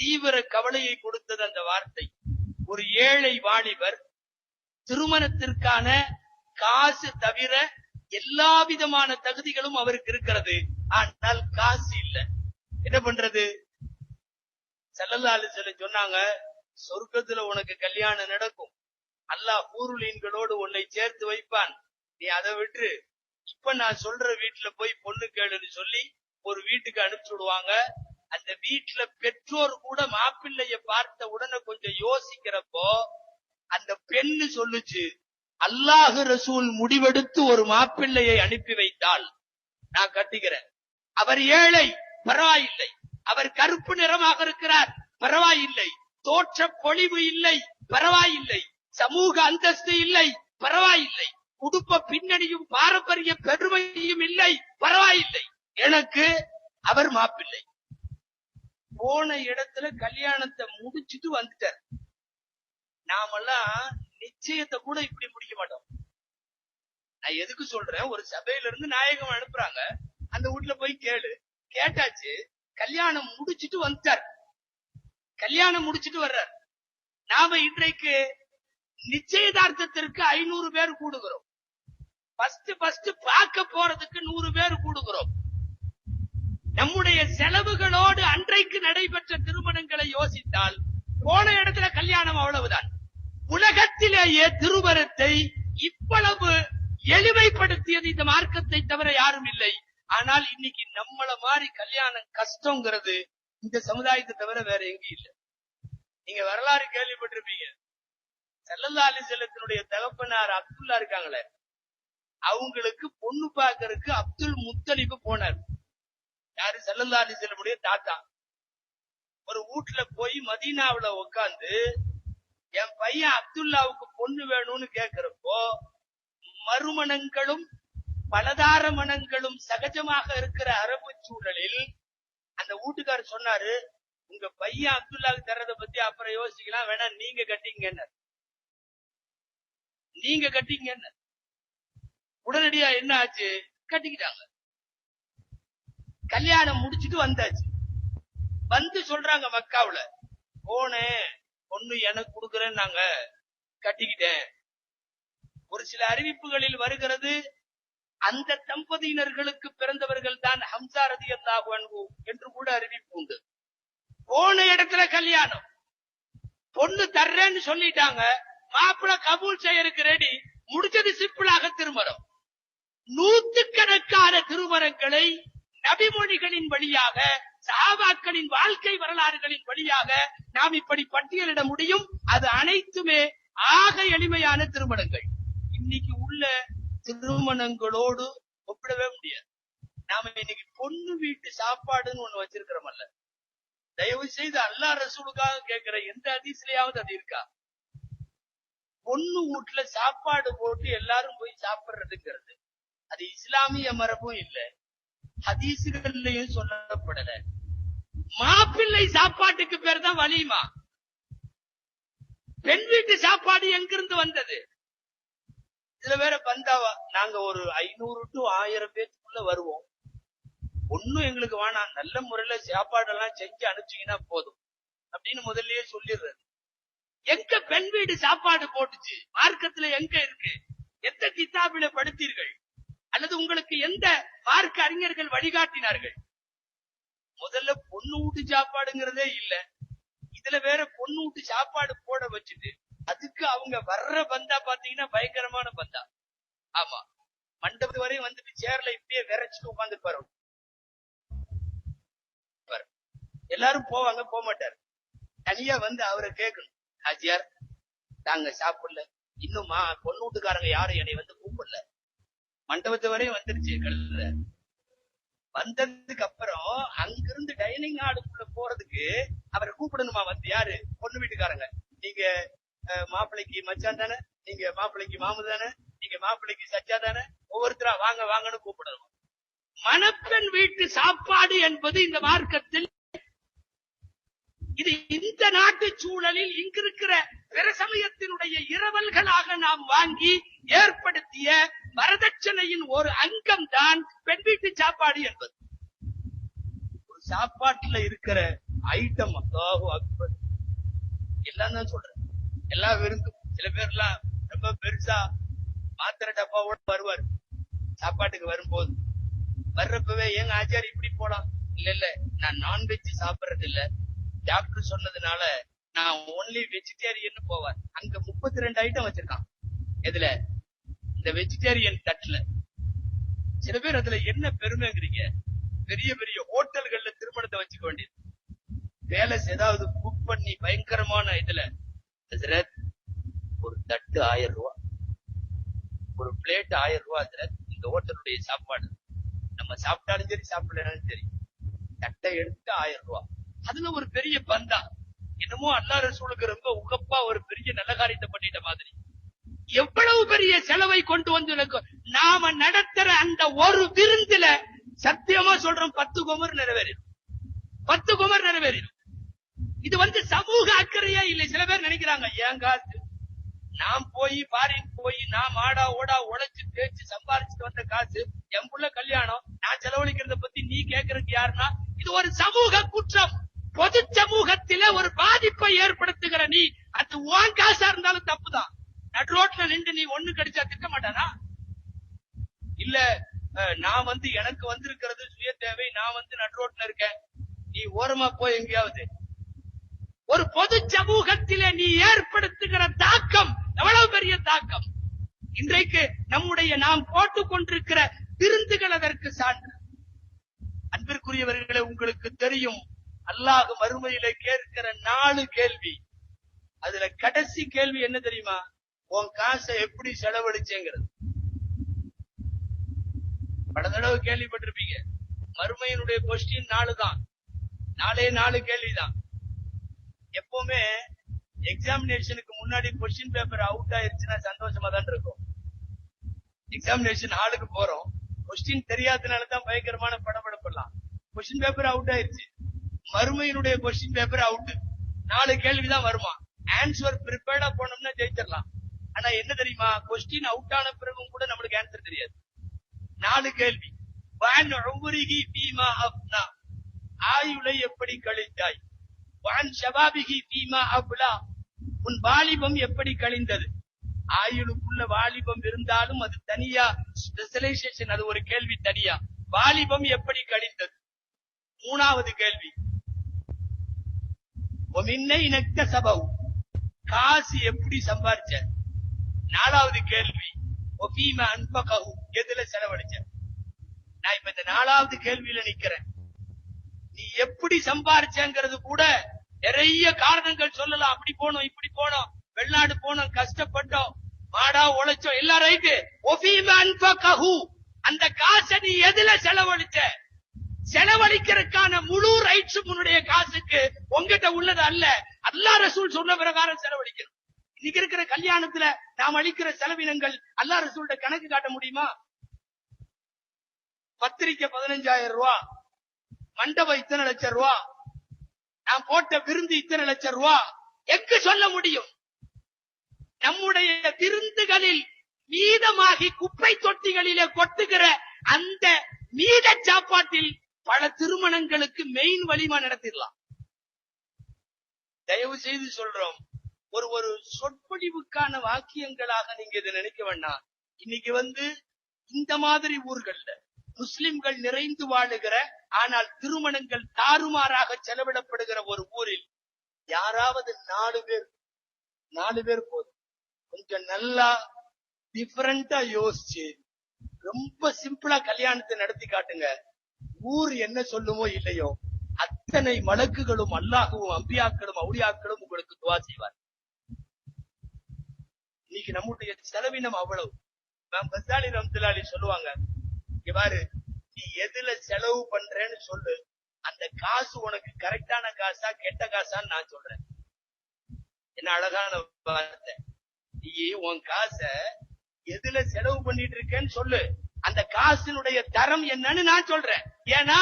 தீவிர கவலையை கொடுத்தது அந்த வார்த்தை. ஒரு ஏழை வாலிபர், திருமணத்திற்கான காசு தவிர எல்லா விதமான தகுதிகளும் அவருக்கு இருக்கிறது, ஆனால் காசு இல்ல. என்ன பண்றது? ஸல்லல்லாஹு அலைஹி வஸல்லம் சொன்னாங்க, சொர்க்கத்துல உனக்கு கல்யாணம் நடக்கும், அல்லாஹ் ஊருலீன்களோடு உன்னை சேர்த்து வைப்பான், நீ அதை விட்டு இப்ப நான் சொல்ற வீட்டுல போய் பொண்ணு கேளுன்னு சொல்லி ஒரு வீட்டுக்கு அனுப்பிச்சு விடுவாங்க. அந்த வீட்டுல பெற்றோர் கூட மாப்பிள்ளைய பார்த்த உடனே கொஞ்சம் யோசிக்கிறப்போ அந்த பெண்ணு சொல்லுச்சு, அல்லாஹ் ரசூல் முடிவெடுத்து ஒரு மாப்பிள்ளையை அனுப்பி வைத்தால் நான் கட்டிக்கிறேன். அவர் ஏழை, பரவாயில்லை. அவர் கருப்பு நிறமாக இருக்கிறார், பரவாயில்லை. தோற்ற பொலிவு இல்லை, பரவாயில்லை. சமூக அந்தஸ்து இல்லை, பரவாயில்லை. குடும்ப பின்னணியும் பாரம்பரிய பெருமையும் இல்லை, பரவாயில்லை. எனக்கு அவர் மாப்பிள்ளை. போன இடத்துல கல்யாணத்தை முடிச்சுட்டு வந்துட்டார். நாமெல்லாம் நிச்சயத்தை கூட இப்படி முடிக்க மாட்டோம். நான் எதுக்கு சொல்றேன், ஒரு சபையில இருந்து நாயகம் அனுப்புறாங்க, அந்த வீட்டுல போய் கேளு. கேட்டாச்சு, கல்யாணம் முடிச்சுட்டு வந்துட்டார். கல்யாணம் முடிச்சுட்டு வர்றார். நாம இன்றைக்கு நிச்சயதார்த்தத்திற்கு 500 பேர் கூடுகிறோம். ஃபர்ஸ்ட் பார்க்க போறதுக்கு 100 பேர் கூடுகிறோம். நம்முடைய செலவுகளோடு அன்றைக்கு நடைபெற்ற திருமணங்களை யோசித்தால் போன இடத்துல கல்யாணம் அவ்வளவுதான். உலகத்திலேயே திருமணத்தை இவ்வளவு எளிமைப்படுத்தியது இந்த மார்க்கத்தை தவிர யாரும் இல்லை. ஆனால் இன்னைக்கு நம்மள மாதிரி கல்யாணம் கஷ்டங்கிறது இந்த சமுதாயத்தை தவிர வேற எங்கேயும் இல்ல. நீங்க வரலாறு கேள்விப்பட்டிருப்பீங்க. ஸல்லல்லாஹு அலைஹி வஸல்லத்தினுடைய தகப்பனார் அப்துல்லா இருக்காங்களே, அவங்களுக்கு பொண்ணு பாக்குறதுக்கு அப்துல் முத்தலிப் போனார். யாரு? ஸல்லல்லாஹு அலைஹி வஸல்லமுடைய தாத்தா. ஒரு வீட்டுல போய் மதீனாவுல உட்கார்ந்து என் பையன் அப்துல்லாவுக்கு பொண்ணு வேணும்னு கேக்குறப்போ மறுமணங்களும் பலதார மனங்களும் சகஜமாக இருக்கிற அரபு சூழலில் அந்த வீட்டுக்காரர் சொன்னாரு, உங்க பையன் அப்துல்லாவுக்கு தர்றதை பத்தி அப்புறம் யோசிக்கலாம், வேணா நீங்க கட்டிங்க. நீங்க கட்டிங்க. உடனடியா என்ன ஆச்சு? கட்டிக்கிட்டாங்க. கல்யாணம் முடிச்சுட்டு வந்தாச்சு. வந்து சொல்றாங்க மக்காவுல, போனேன் பொண்ணு எனக்கு கொடுக்கறேன்னு நாங்க கட்டிக்கிட்டேன். ஒரு சில அறிவிப்புகளில் வருகிறது, அந்த தம்பதியினர்களுக்கு பிறந்தவர்கள் தான் ஹம்சா ரலியல்லாஹு அன்ஹு என்று கூட அறிவிப்பு உண்டு. போன இடத்துல கல்யாணம், பொண்ணு தர்றேன்னு சொல்லிட்டாங்க, மாப்பிள்ள கபூல் செய்யறதுக்கு ரெடி, முடிச்சது சிம்பிளாக திருமணம். நூற்றுக்கணக்கான திருமணங்களை நபிமொழிகளின் வழியாக, சஹாபாக்களின் வாழ்க்கை வரலாறுகளின் வழியாக நாம் இப்படி பட்டியலிட முடியும். அது அனைத்துமே ஆக எளிமையான திருமணங்கள். இன்னைக்கு உள்ள திருமணங்களோடு ஒப்பிடவே முடியாது. நாம இன்னைக்கு பொண்ணு வீட்டு சாப்பாடுன்னு ஒண்ணு வச்சிருக்கிறோமல்ல, தயவு செய்து அல்லாஹ் ரசூலுக்காக கேட்கிற எந்த ஹதீஸ்லயாவது அது இருக்கா? பொண்ணு வீட்டுல சாப்பாடு போட்டு எல்லாரும் போய் சாப்பிடுறதுங்கிறது அது இஸ்லாமிய மரபும் இல்ல, ஹதீசுகள்லயும் சொல்லப்படல. மாப்பிள்ளை சாப்பாட்டுக்கு பேர் தான் வலிமா. பெண் வீட்டு சாப்பாடு எங்கிருந்து வந்தது? இதுல வேற பந்தாவா, நாங்க ஒரு 500 to 1000 பேருக்குள்ள வருவோம், ஒண்ணும் எங்களுக்கு வேணாம், நல்ல முறையில சாப்பாடெல்லாம் செஞ்சு அனுப்பிச்சீங்கன்னா போதும் அப்படின்னு முதல்லயே சொல்லிடுறது. எங்க பெண் வீடு சாப்பாடு போட்டுச்சு? மார்க்கத்துல எங்க இருக்கு? எந்த கிதாபில படுத்தீர்கள்? அல்லது உங்களுக்கு எந்த மார்க்க அறிஞர்கள் வழிகாட்டினார்கள்? முதல்ல பொண்ணு வீட்டு சாப்பாடுங்கிறதே இல்ல, இதுல வேற பொண்ணு வீட்டு சாப்பாடு போட வச்சுட்டு அதுக்கு அவங்க வர்ற பந்தா பாத்தீங்கன்னா பயங்கரமான பந்தா. ஆமா, மண்டபத்து வரையும் வந்துட்டு சேர்ல இப்படியே விரைச்சிட்டு உட்கார்ந்து பாரு. எல்லாரும் போவாங்க, போக மாட்டாரு. தனியா வந்து அவரை கேட்கணும், ஹாஜியார் தாங்க சாப்பிடல, இன்னுமா பொண்ணு வீட்டுக்காரங்க யாரும் என்னை வந்து கூப்பிடல. மண்டபத்து வரையும் வந்துருச்சு. கல்ல வந்ததுக்கு அப்புறம் அங்கிருந்து டைனிங் ஹாலுக்குள்ள போறதுக்கு அவரை கூப்பிடணுமா? வந்து யாரு? பொண்ணு வீட்டுக்காரங்க. நீங்க மாப்பிள்ளைக்கு மச்சான் தானே, நீங்க மாப்பிள்ளைக்கு மாமு தானே, நீங்க மாப்பிள்ளைக்கு சச்சா தானே, ஒவ்வொருத்தரா வாங்க வாங்கன்னு கூப்பிடணும். மணப்பெண் வீட்டு சாப்பாடு என்பது இந்த மார்க்கத்தில், இது இந்த நாட்டு சூழலில் இங்கிருக்கிற பிற சமயத்தினுடைய இரவல்களாக நாம் வாங்கி ஏற்படுத்திய வரதட்சணையின் ஒரு அங்கம் தான் பெண் வீட்டு சாப்பாடு என்பது. ஒரு சாப்பாட்டுல இருக்கிற ஐட்டம் அல்லாஹு அக்பர் எல்லாம் தான் சொல்றேன். எல்லா விருந்தும் சில பேர் எல்லாம் ரொம்ப பெருசா மாத்திரை டப்பாவோட வருவார். சாப்பாட்டுக்கு வரும்போது வர்றப்பவே ஏங்க ஆச்சாரி இப்படி போலாம்? இல்ல இல்ல, நான் நான்வெஜ் சாப்பிடறது இல்ல, டாக்டர் சொன்னதுனால நான் ஒன்லி வெஜிடேரியன் போவார். அங்க 32 ஐட்டம் வச்சிருக்கான். எதுல? இந்த வெஜிடேரியன் தட்டுல. சில பேர் அதுல என்ன பெருமைங்கிறீங்க? பெரிய பெரிய ஹோட்டல்கள்ல திருமணத்தை வச்சுக்க வேண்டியது. பேலஸ் ஏதாவது புக் பண்ணி பயங்கரமான இதுல ஒரு தட்டு 1000 ரூபாய், ஒரு பிளேட் 1000 ரூபாய். இந்த ஹோட்டலுடைய சாப்பாடு நம்ம சாப்பிட்டாலும் சரி சாப்பிடலாம் சரி, தட்டை எடுத்து 1000 ரூபாய். அதுல ஒரு பெரிய பந்தா. என்னமோ அல்லாஹ் ரசூலுக்கு ரொம்ப உகப்பா ஒரு பெரிய நல்ல காரியத்தை பண்ணிட்ட மாதிரி. எவ்வளவு பெரிய செலவை கொண்டு வந்து நாம நடத்துற அந்த ஒரு விருந்துல சத்தியமா சொல்றோம் 10 குமர் நிறைவேறும். 10 குமர் நிறைவேறும். இது வந்து சமூக அக்கறையா இல்லை. சில பேர் நினைக்கிறாங்க, ஏன் காசு நான் போய் பாரின் போய் நான் மாடா ஓடா உழைச்சு தேய்ச்சு சம்பாரிச்சுட்டு வந்த காசு, என் புள்ள கல்யாணம் நான் செலவழிக்கிறத பத்தி நீ கேட்கறதுக்கு யாருன்னா, இது ஒரு சமூக குற்றம். பொது சமூகத்தில ஒரு பாதிப்பை ஏற்படுத்துகிற நீ, அது உன் காசா இருந்தாலும் தப்புதான். நடு ரோட்ல நின்று நீ ஒண்ணு கடிச்சா திட்ட மாட்டானா? இல்ல நான் வந்து எனக்கு வந்திருக்கிறது சுய தேவை, நான் வந்து நடு ரோட்ல இருக்கேன், நீ ஓரமா போய் எங்கேயாவது. ஒரு பொது சமூகத்திலே நீ ஏற்படுத்துகிற தாக்கம் எவ்வளவு பெரிய தாக்கம். இன்றைக்கு நம்முடைய நாம் போட்டுக் கொண்டிருக்கிற விருந்துகள் அதற்கு சான்று. அன்பிற்குரியவர்களே, உங்களுக்கு தெரியும் அல்லாஹ் மறுமையிலே கேட்கிற 4 கேள்வி. அதுல கடைசி கேள்வி என்ன தெரியுமா? உன் காசை எப்படி செலவழிச்சேங்கிறது. பல தடவை கேள்விப்பட்டிருப்பீங்க. மறுமையினுடைய கொஸ்டின் 4 தான். 4 கேள்விதான். எப்பவுமே எக்ஸாமினேஷனுக்கு முன்னாடி கொஸ்டின் பேப்பர் அவுட் ஆயிருச்சுன்னா சந்தோஷமா தான் இருக்கும். எக்ஸாமினேஷன் ஹாலுக்கு போறோம், கொஸ்டின் தெரியாதனாலதான் பயங்கரமான படபடப்படலாம். கொஸ்டின் பேப்பர் அவுட் ஆயிருச்சு, மறுமையினுடைய கொஸ்டின் பேப்பர் அவுட். 4 கேள்விதான் வருமா. ஆன்சர் ப்ரிப்பேர்டா போனோம்னா ஜெயிச்சிடலாம். ஆனா என்ன தெரியுமா, கொஸ்டின் அவுட் ஆன பிறகும் கூட நம்மளுக்கு ஆன்சர் தெரியாது. 4 கேள்வி. வான் உம்ரிஹி ஃபீமா அஃப்னா, ஆயுளை எப்படி கழித்தாய். வான் ஷபாபிஹி ஃபீமா அப்லா, உன் வாலிபம் எப்படி கழிந்தது. ஆயுளுக்குள்ள வாலிபம் இருந்தாலும் அது தனியா ஸ்பெஷலைசேஷன், அது ஒரு கேள்வி தனியா. வாலிபம் எப்படி கழிந்தது. 3வது கேள்வி, ஒமின்னை நக்தஸபஹு, காசு எப்படி சம்பாரிச்ச. 4வது கேள்வி, ஒஃபீமா அன்ஃபகஹு, எதுல செலவழிச்ச. நான் இப்ப இந்த 4வது கேள்வியில நிக்கிறேன். நீ எப்படி சம்பாரிச்சங்கிறது கூட நிறைய காரணங்கள் சொல்லலாம். அப்படி போனோம், இப்படி போனோம், வெளிநாடு போனோம், கஷ்டப்பட்டோம், மாடா உழைச்சோம், எல்லாம் ரைட்டு. ஒஃபீமா அன்ஃபகஹு, அந்த காசை நீ எதுல செலவழிச்ச. செலவழிக்கிறதுக்கான முழு ரைட்ஸ் உன்னுடைய காசுக்கு உங்ககிட்ட உள்ளது அல்ல. அல்லாஹ் ரசூல் சொன்ன பிரகாரம் செலவழிக்கணும். இன்னைக்கு இருக்கிற கல்யாணத்துல நாம் அளிக்கிற செலவினங்கள் அல்லாஹ் ரசூல்ட கணக்கு காட்ட முடியுமா? பத்திரிக்கை 15,000 ரூபாய், மண்டபம் இத்தனை லட்சம் ரூபாய், நான் போட்ட விருந்து இத்தனை லட்சம் ரூபாய், எங்கு சொல்ல முடியும்? நம்முடைய விருந்துகளில் மீதமாகி குப்பை தொட்டிகளிலே கொட்டுகிற அந்த மீத சாப்பாட்டில் பல திருமணங்களுக்கு மெயின் வலிமா நடத்திடலாம். தயவு செய்து சொல்றோம், ஒரு சொற்பொழிவுக்கான வாக்கியங்களாக நீங்க இதை நினைக்க வேண்டாம். இன்னைக்கு இந்த மாதிரி ஊர்கள்ல முஸ்லிம்கள் நிறைந்து வாழுகிற, ஆனால் திருமணங்கள் தாறுமாறாக செலவிடப்படுகிற ஒரு ஊரில் யாராவது 4 பேர் போதும். கொஞ்சம் நல்லா டிஃபரண்டா யோசிச்சு ரொம்ப சிம்பிளா கல்யாணத்தை நடத்தி காட்டுங்க. ஊர் என்ன சொல்லுமோ இல்லையோ, அத்தனை மலக்குகளும் அல்லாஹ்வும் அம்பியாக்களும் அவுலியாக்களும் உங்களுக்கு துவா செய்வார். இன்னைக்கு நம்முடைய செலவினம் அவ்வளவு. இமாம் கஸாலி ரஹ்மத்துல்லாஹி அலைஹி சொல்லுவாங்க, இங்க பாரு, நீ எதுல செலவு பண்றேன்னு சொல்லு, அந்த காசு உனக்கு கரெக்டான காசா கெட்ட காசான்னு நான் சொல்றேன். என்ன அழகான வார்த்தை. நீ உன் காசை எதுல செலவு பண்ணிட்டு இருக்கேன்னு சொல்லு, அந்த காசினுடைய தரம் என்னன்னு நான் சொல்றேன். ஏன்னா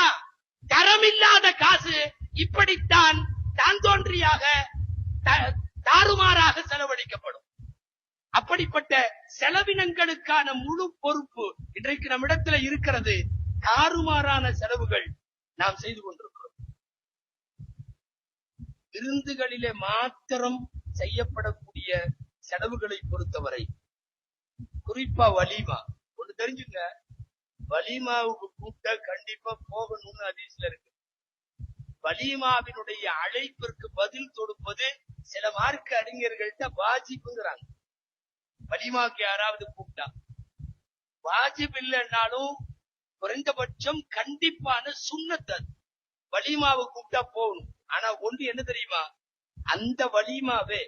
தரம் இல்லாத காசு இப்படித்தான் தான் தோன்றியாக தாறுமாறாக செலவழிக்கப்படும். அப்படிப்பட்ட செலவினங்களுக்கான முழு பொறுப்பு இன்றைக்கு நம்மிடத்துல இருக்கிறது. தாறுமாறான செலவுகள் நாம் செய்து கொண்டிருக்கிறோம். விருந்துகளிலே மாத்திரம் செய்யப்படக்கூடிய செலவுகளை பொறுத்தவரை, குறிப்பா வலிமா, ஒன்று தெரிஞ்சுங்க, வலிமாவுக்கு கூட்ட கண்டிப்பா போகணும்னு ஹதீஸ்ல இருக்கு. வலிமாவினுடைய அழைப்பிற்கு பதில் கொடுப்பது சில மார்க்க அறிஞர்கள்ட்ட வாஜிபுங்கிறாங்க. வலிமாவுக்கு யாராவது கூப்பிட்டா வாஜிப் இல்லைன்னாலும் குறைந்தபட்சம் கண்டிப்பான சுன்னத். வலிமாவை கூப்பிட்டா போகணும். ஆனா ஒன்று என்ன தெரியுமா, அந்த வலிமாவே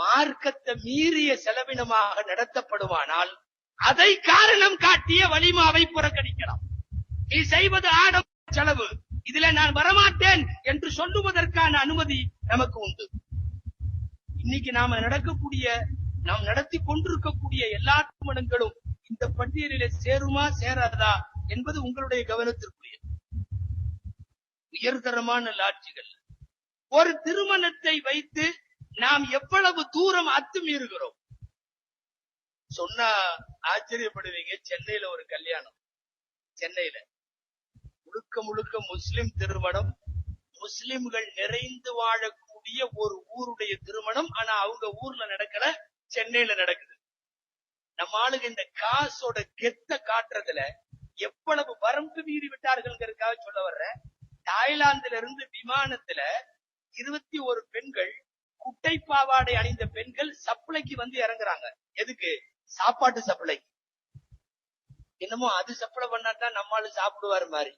மார்க்கத்தை மீறிய செலவினமாக நடத்தப்படுவானால் அதை காரணம் காட்டிய வலிமாவை புறக்கணிக்கலாம். நீ செய்வது ஆடம் செலவு, இதுல நான் வரமாட்டேன் என்று சொல்லுவதற்கான அனுமதி நமக்கு உண்டு. இன்னைக்கு நாம் நடத்தி கொண்டிருக்கக்கூடிய எல்லா திருமணங்களும் இந்த பட்டியலிலே சேருமா சேராதா என்பது உங்களுடைய கவனத்திற்குரியது. உயர்தரமான லாட்சிகள். ஒரு திருமணத்தை வைத்து நாம் எவ்வளவு தூரம் அத்துமீறுகிறோம் சொன்னா ஆச்சரியப்படுவீங்க. சென்னையில ஒரு கல்யாணம், சென்னையில முழுக்க முஸ்லிம் திருமணம், முஸ்லிம்கள் நிறைந்து வாழக்கூடிய ஒரு ஊருடைய திருமணம். ஆனா அவங்க ஊர்ல நடக்கல, சென்னையில நடக்குது. நம்ம ஆளுங்க இந்த காசோட கெத்த காட்டுறதுல எவ்வளவு வரம்பு மீறி விட்டார்கள்ங்கிறதுக்காக சொல்ல வர்ற. தாய்லாந்துல இருந்து விமானத்துல 21 பெண்கள், குட்டை பாவாடை அணிந்த பெண்கள் சப்ளைக்கு இறங்குறாங்க. எதுக்கு? சாப்பாட்டு சப்ளை. என்னமோ அது சப்ளை பண்ணாதான் நம்மால சாப்பிடுவாரு மாதிரி.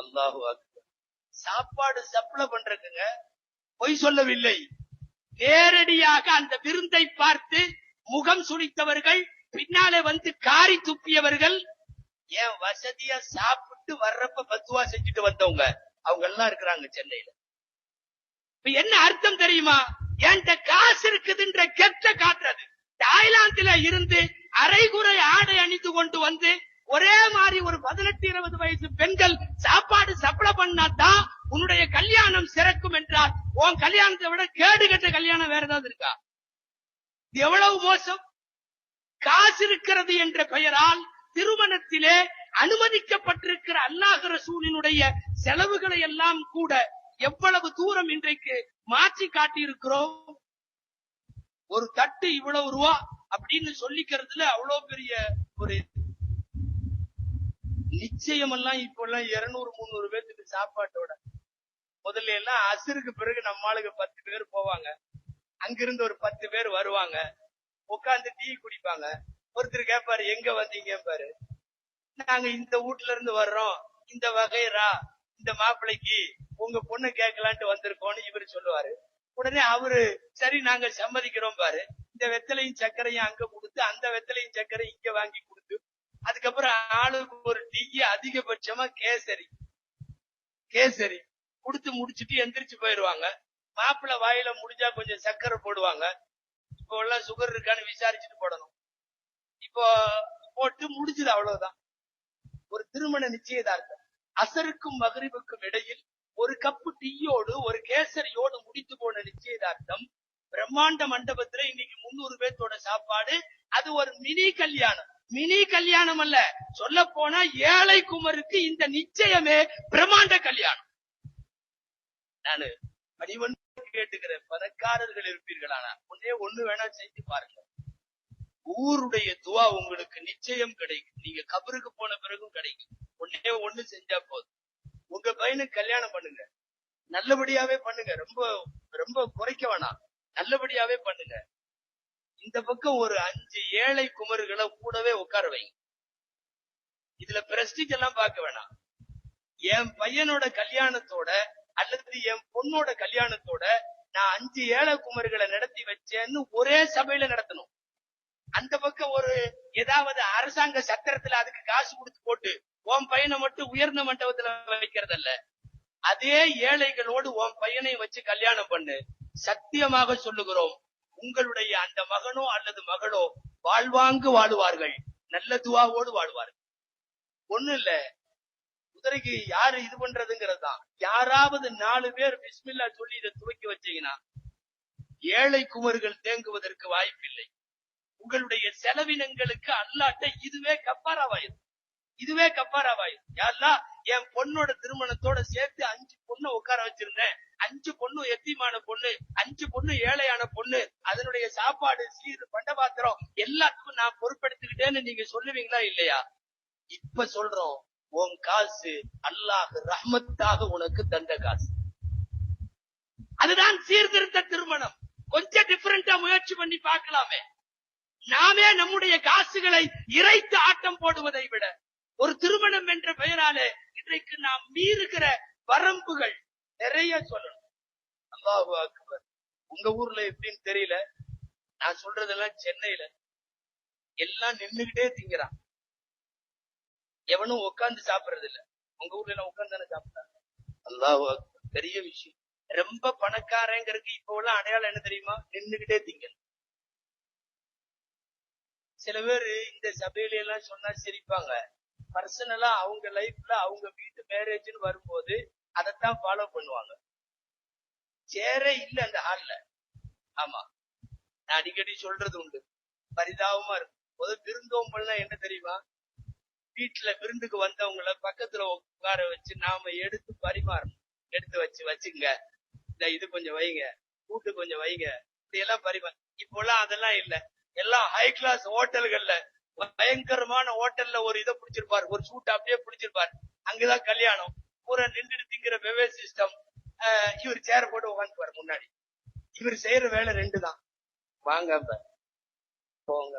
அல்லாஹு அக்பர். சாப்பாடு சப்ளை பண்றதுங்க பொய் சொல்லவில்லை. நேரடியாக அந்த விருந்தை பார்த்து முகம் சுளித்தவர்கள், பின்னாலே வந்து காரி துப்பியவர்கள், ஏன் வசதியா சாப்பிட்டு வர்றப்ப பத்துவா செஞ்சுட்டு வந்தவங்க அவங்க எல்லாம் இருக்கிறாங்க சென்னையில. இப்ப என்ன அர்த்தம் தெரியுமா? என்கிட்ட காசு இருக்குதுன்ற கெட்ட காட்டுறது. தாய்லாந்துல இருந்து அரைகுறை ஆடை அணிந்து கொண்டு வந்து ஒரே மாதிரி ஒரு 18-20 வயசு பெண்கள் சாப்பாடு சப்ளை பண்ணாதான் உன்னுடைய கல்யாணம் சிறக்கும் என்றால், உன் கல்யாணத்தை விட கேடு கெட்ட கல்யாணம் வேற ஏதாவது இருக்கா? எவ்வளவு மோசம்! காசு இருக்கிறது என்ற பெயரால் திருமணத்திலே அனுமதிக்கப்பட்டிருக்கிற அல்லாஹ் ரசூலினுடைய செலவுகளை எல்லாம் கூட எவ்வளவு தூரம் இன்றைக்கு மாற்றி காட்டியிருக்கிறோம். ஒரு தட்டு இவ்வளவு ரூபா அப்படின்னு சொல்லிக்கிறதுல அவ்வளவு பெரிய ஒரு நிச்சயம் எல்லாம் இப்ப எல்லாம் 200-300 பேருக்கு சாப்பாட்டோட. முதல்ல எல்லாம் அசருக்கு பிறகு நம்மளுக்கு 10 பேர் போவாங்க, அங்கிருந்து ஒரு 10 பேர் வருவாங்க, உட்கார்ந்து டீ குடிப்பாங்க. ஒருத்தர் கேட்பாரு, எங்க வந்தீங்க பாரு, நாங்க இந்த வீட்டுல இருந்து வர்றோம், இந்த வகைரா இந்த மாப்பிள்ளைக்கு உங்க பொண்ணு கேட்கலான்ட்டு வந்திருக்கோம்னு இவரு சொல்லுவாரு. உடனே அவரு சரி நாங்க சம்மதிக்கிறோம் பாரு, இந்த வெத்தலையும் சர்க்கரையும் அங்க கொடுத்து அந்த வெத்தலையும் சர்க்கரையும் இங்க வாங்கி கொடுத்து, அதுக்கப்புறம் ஆளுக்கு ஒரு டீ, அதிகபட்சமா கேசரி குடுத்து முடிச்சுட்டு எந்திரிச்சு போயிருவாங்க. மாப்பிள்ளை வாயில முடிஞ்சா கொஞ்சம் சர்க்கரை போடுவாங்க. இப்போ எல்லாம் சுகர் இருக்கான்னு விசாரிச்சுட்டு போடணும். இப்போ போட்டு முடிஞ்சது, அவ்வளவுதான். ஒரு திருமண நிச்சயதார்த்தம் அசருக்கும் மகரிபுக்கும் இடையில் ஒரு கப்பு டீயோடு ஒரு கேசரியோடு முடித்து போன நிச்சயதார்த்தம் பிரம்மாண்ட மண்டபத்துல இன்னைக்கு 300 பேர்த்தோட சாப்பாடு. அது ஒரு மினி கல்யாணம். மினி கல்யாணம் அல்ல, சொல்ல போனா ஏழை குமருக்கு இந்த நிச்சயமே பிரம்மாண்ட கல்யாணம். நானு பணிவன் கேட்டுக்கிறேன், பணக்காரர்கள் இருப்பீர்களானா ஒண்ணு வேணா செஞ்சு பாருங்க. ஊருடைய துவா உங்களுக்கு நிச்சயம் கிடைக்கும். நீங்க கபருக்கு போன பிறகும் கிடைக்கும். ஒண்ணு செஞ்சா போதும். உங்க பையனுக்கு கல்யாணம் பண்ணுங்க, நல்லபடியாவே பண்ணுங்க. ரொம்ப ரொம்ப குறைக்க வேணாம், நல்லபடியாவே பண்ணுங்க. இந்த பக்கம் ஒரு 5 ஏழை குமர்களை கூடவே உட்கார வைங்க. இதுல பிரஸ்டிஜ் எல்லாம் பார்க்க வேணாம். என் பையனோட கல்யாணத்தோட அல்லது என் பொண்ணோட கல்யாணத்தோட நான் 5 ஏழை குமர்களை நடத்தி வச்சேன்னு ஒரே சபையில நடத்தணும். அந்த பக்கம் ஒரு ஏதாவது அரசாங்க சத்திரத்துல அதுக்கு காசு கொடுத்து போட்டு உன் பையனை மட்டும் உயர்ந்த மண்டபத்துல வைக்கிறதல்ல. அதே ஏழைகளோடு உன் பையனை வச்சு கல்யாணம் பண்ணு. சத்தியமாக சொல்லுகிறோம், உங்களுடைய அந்த மகனோ அல்லது மகளோ வாழ்வாங்கு வாழுவார்கள், நல்ல துவாவோடு வாழ்வார்கள். ஒண்ணு இல்ல, குதிரைக்கு யாரு இது பண்றதுங்கிறது தான். யாராவது 4 பேர் பிஸ்மில்லா சொல்லி இதை துவக்கி வச்சீங்கன்னா ஏழை குமர்கள் தேங்குவதற்கு வாய்ப்பில்லை. உங்களுடைய செலவினங்களுக்கு அல்லாட்ட இதுவே கப்பாராவாயிரும். யாரெல்லாம் என் பொண்ணோட திருமணத்தோட சேர்த்து 5 பொண்ணு உட்கார வச்சிருந்தேன், 5 பொண்ணு எத்தியமான பொண்ணு, 5 பொண்ணு ஏழையான பொண்ணு, அதனுடைய சாப்பாடு சீர் பண்டபாத்திரம் எல்லாத்துக்கும் நான் பொறுப்பெடுத்துக்கிட்டேன்னு நீங்க சொல்லுவீங்களா இல்லையா? இப்ப சொல்றோம், உன் காசு அல்லாஹ் ரஹ்மத்தாக உனக்கு தந்த காசு. அதுதான் சீர்திருத்த திருமணம். கொஞ்சம் டிஃபரெண்டா முயற்சி பண்ணி பார்க்கலாமே. நாமே நம்முடைய காசுகளை இறைத்து ஆட்டம் போடுவதை விட ஒரு திருமணம் என்ற பெயராலே இன்றைக்கு நாம் மீறுகிற வரம்புகள் நிறைய சொல்லணும். அல்லாஹு அக்பர். உங்க ஊர்ல எப்படின்னு தெரியல, நான் சொல்றதெல்லாம் சென்னையில எல்லாம் நின்னுகிட்டே திங்கிறான், எவனும் உட்கார்ந்து சாப்பிடுறது இல்ல. உங்க ஊர்ல எல்லாம் உட்கார்ந்து தானே சாப்பிட்டாங்க. அல்லாஹு அக்பர், பெரிய விஷயம். ரொம்ப பணக்காரங்கிறதுக்கு இப்ப உள்ள அடையாளம் என்ன தெரியுமா? நின்னுகிட்டே திங்கணும். சில பேரு இந்த சபையில எல்லாம் சொன்னா சிரிப்பாங்க. பர்சனலா அவங்க லைஃப்ல அவங்க வீட்டு மேரேஜ்னு வரும்போது அதைத்தான் ஃபாலோ பண்ணுவாங்க. சேரே இல்ல அந்த ஹால்ல. ஆமா, நான் அடிக்கடி சொல்றது உண்டு, பரிதாபமா இருக்கும். முதல் விருந்தோம்பல்னா என்ன தெரியுமா? வீட்டுல விருந்துக்கு வந்தவங்கள பக்கத்துல உட்கார வச்சு நாம எடுத்து பரிமாறணும். எடுத்து வச்சுங்க, இந்த இது கொஞ்சம் வைங்க, கூட்டு கொஞ்சம் வைங்க, இப்படி எல்லாம் பரிமாற. இப்போ எல்லாம் அதெல்லாம் இல்ல. எல்லாம் ஹை கிளாஸ் ஹோட்டல்கள்ல, பயங்கரமான ஹோட்டல்ல ஒரு இதை பிடிச்சிருப்பாரு, ஒரு சூட்டை அப்படியே பிடிச்சிருப்பாரு. அங்கதான் கல்யாணம். பூரா நின்று திங்கிற வெவ்வே சிஸ்டம். இவர் சேர போட்டு உட்காந்துப்பாரு முன்னாடி. இவர் செய்யற வேலை 2 தான். வாங்க போங்க.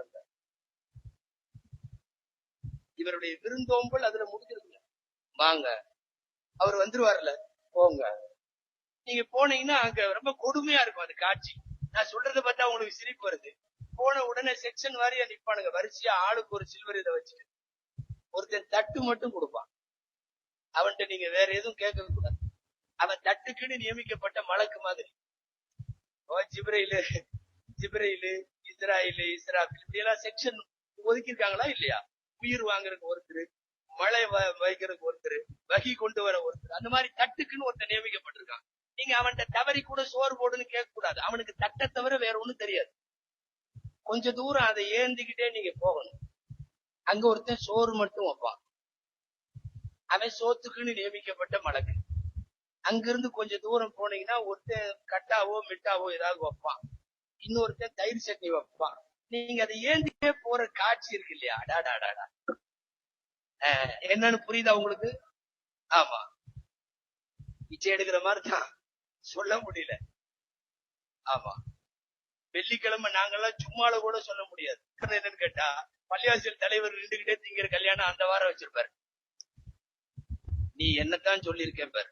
இவருடைய விருந்தோம்பல் அதுல முடிஞ்சிருக்குங்க. வாங்க, அவர் வந்துருவார்ல, போங்க. நீங்க போனீங்கன்னா அங்க ரொம்ப கொடுமையா இருக்கும் அது காட்சி. நான் சொல்றதை பார்த்தா உங்களுக்கு சிரிப்பு வருது. போன உடனே செக்ஷன் வாரியா நிப்பானுங்க, வரிசையா ஆளுக்கு ஒரு சில்வர் இதை வச்சு. ஒருத்தன் தட்டு மட்டும் கொடுப்பான். அவன்கிட்ட நீங்க வேற எதுவும் கேட்க கூடாது. அவன் தட்டுக்குன்னு நியமிக்கப்பட்ட மலக்கு மாதிரி. ஜிப்ரைலு, இஸ்ராயிலு, இஸ்ராபில் இப்படி எல்லாம் செக்ஷன் ஒதுக்கி இருக்காங்களா இல்லையா? உயிர் வாங்குறதுக்கு ஒருத்தர், மழை வைக்கிறதுக்கு ஒருத்தர், வகி கொண்டு வர ஒருத்தர், அந்த மாதிரி தட்டுக்குன்னு ஒருத்தர் நியமிக்கப்பட்டிருக்கான். நீங்க அவன்கிட்ட தவறி கூட சோறு போடுன்னு கேட்க கூடாது. அவனுக்கு தட்டை தவிர வேற ஒண்ணும் தெரியாது. கொஞ்ச தூரம் அதை ஏந்திக்கிட்டே நீங்க போகணும். அங்க ஒருத்தன் சோறு மட்டும் வைப்பான். அவன் சோத்துக்குன்னு நியமிக்கப்பட்ட மலக்கு. அங்கிருந்து கொஞ்ச தூரம் போனீங்கன்னா ஒருத்தன் கட்டாவோ மிட்டாவோ ஏதாவது வைப்பான். இன்னொருத்தன் தயிர் சட்னி வைப்பான். நீங்க அதை ஏந்திக்கே போற காட்சி இருக்கு இல்லையா? அடாடாடாடா, என்னன்னு புரியுதா உங்களுக்கு? ஆமா, பிச்சை எடுக்கிற மாதிரிதான், சொல்ல முடியல. ஆமா, வெள்ளிக்கிழமை நாங்கெல்லாம் சும்மால கூட சொல்ல முடியாது. என்னன்னு கேட்டா, பள்ளிவாசல் தலைவர் நின்றுகிட்டே திங்கிற கல்யாணம் அந்த வாரம் வச்சிருப்பாரு. நீ என்னத்தான் சொல்லியிருக்கேன் பாரு.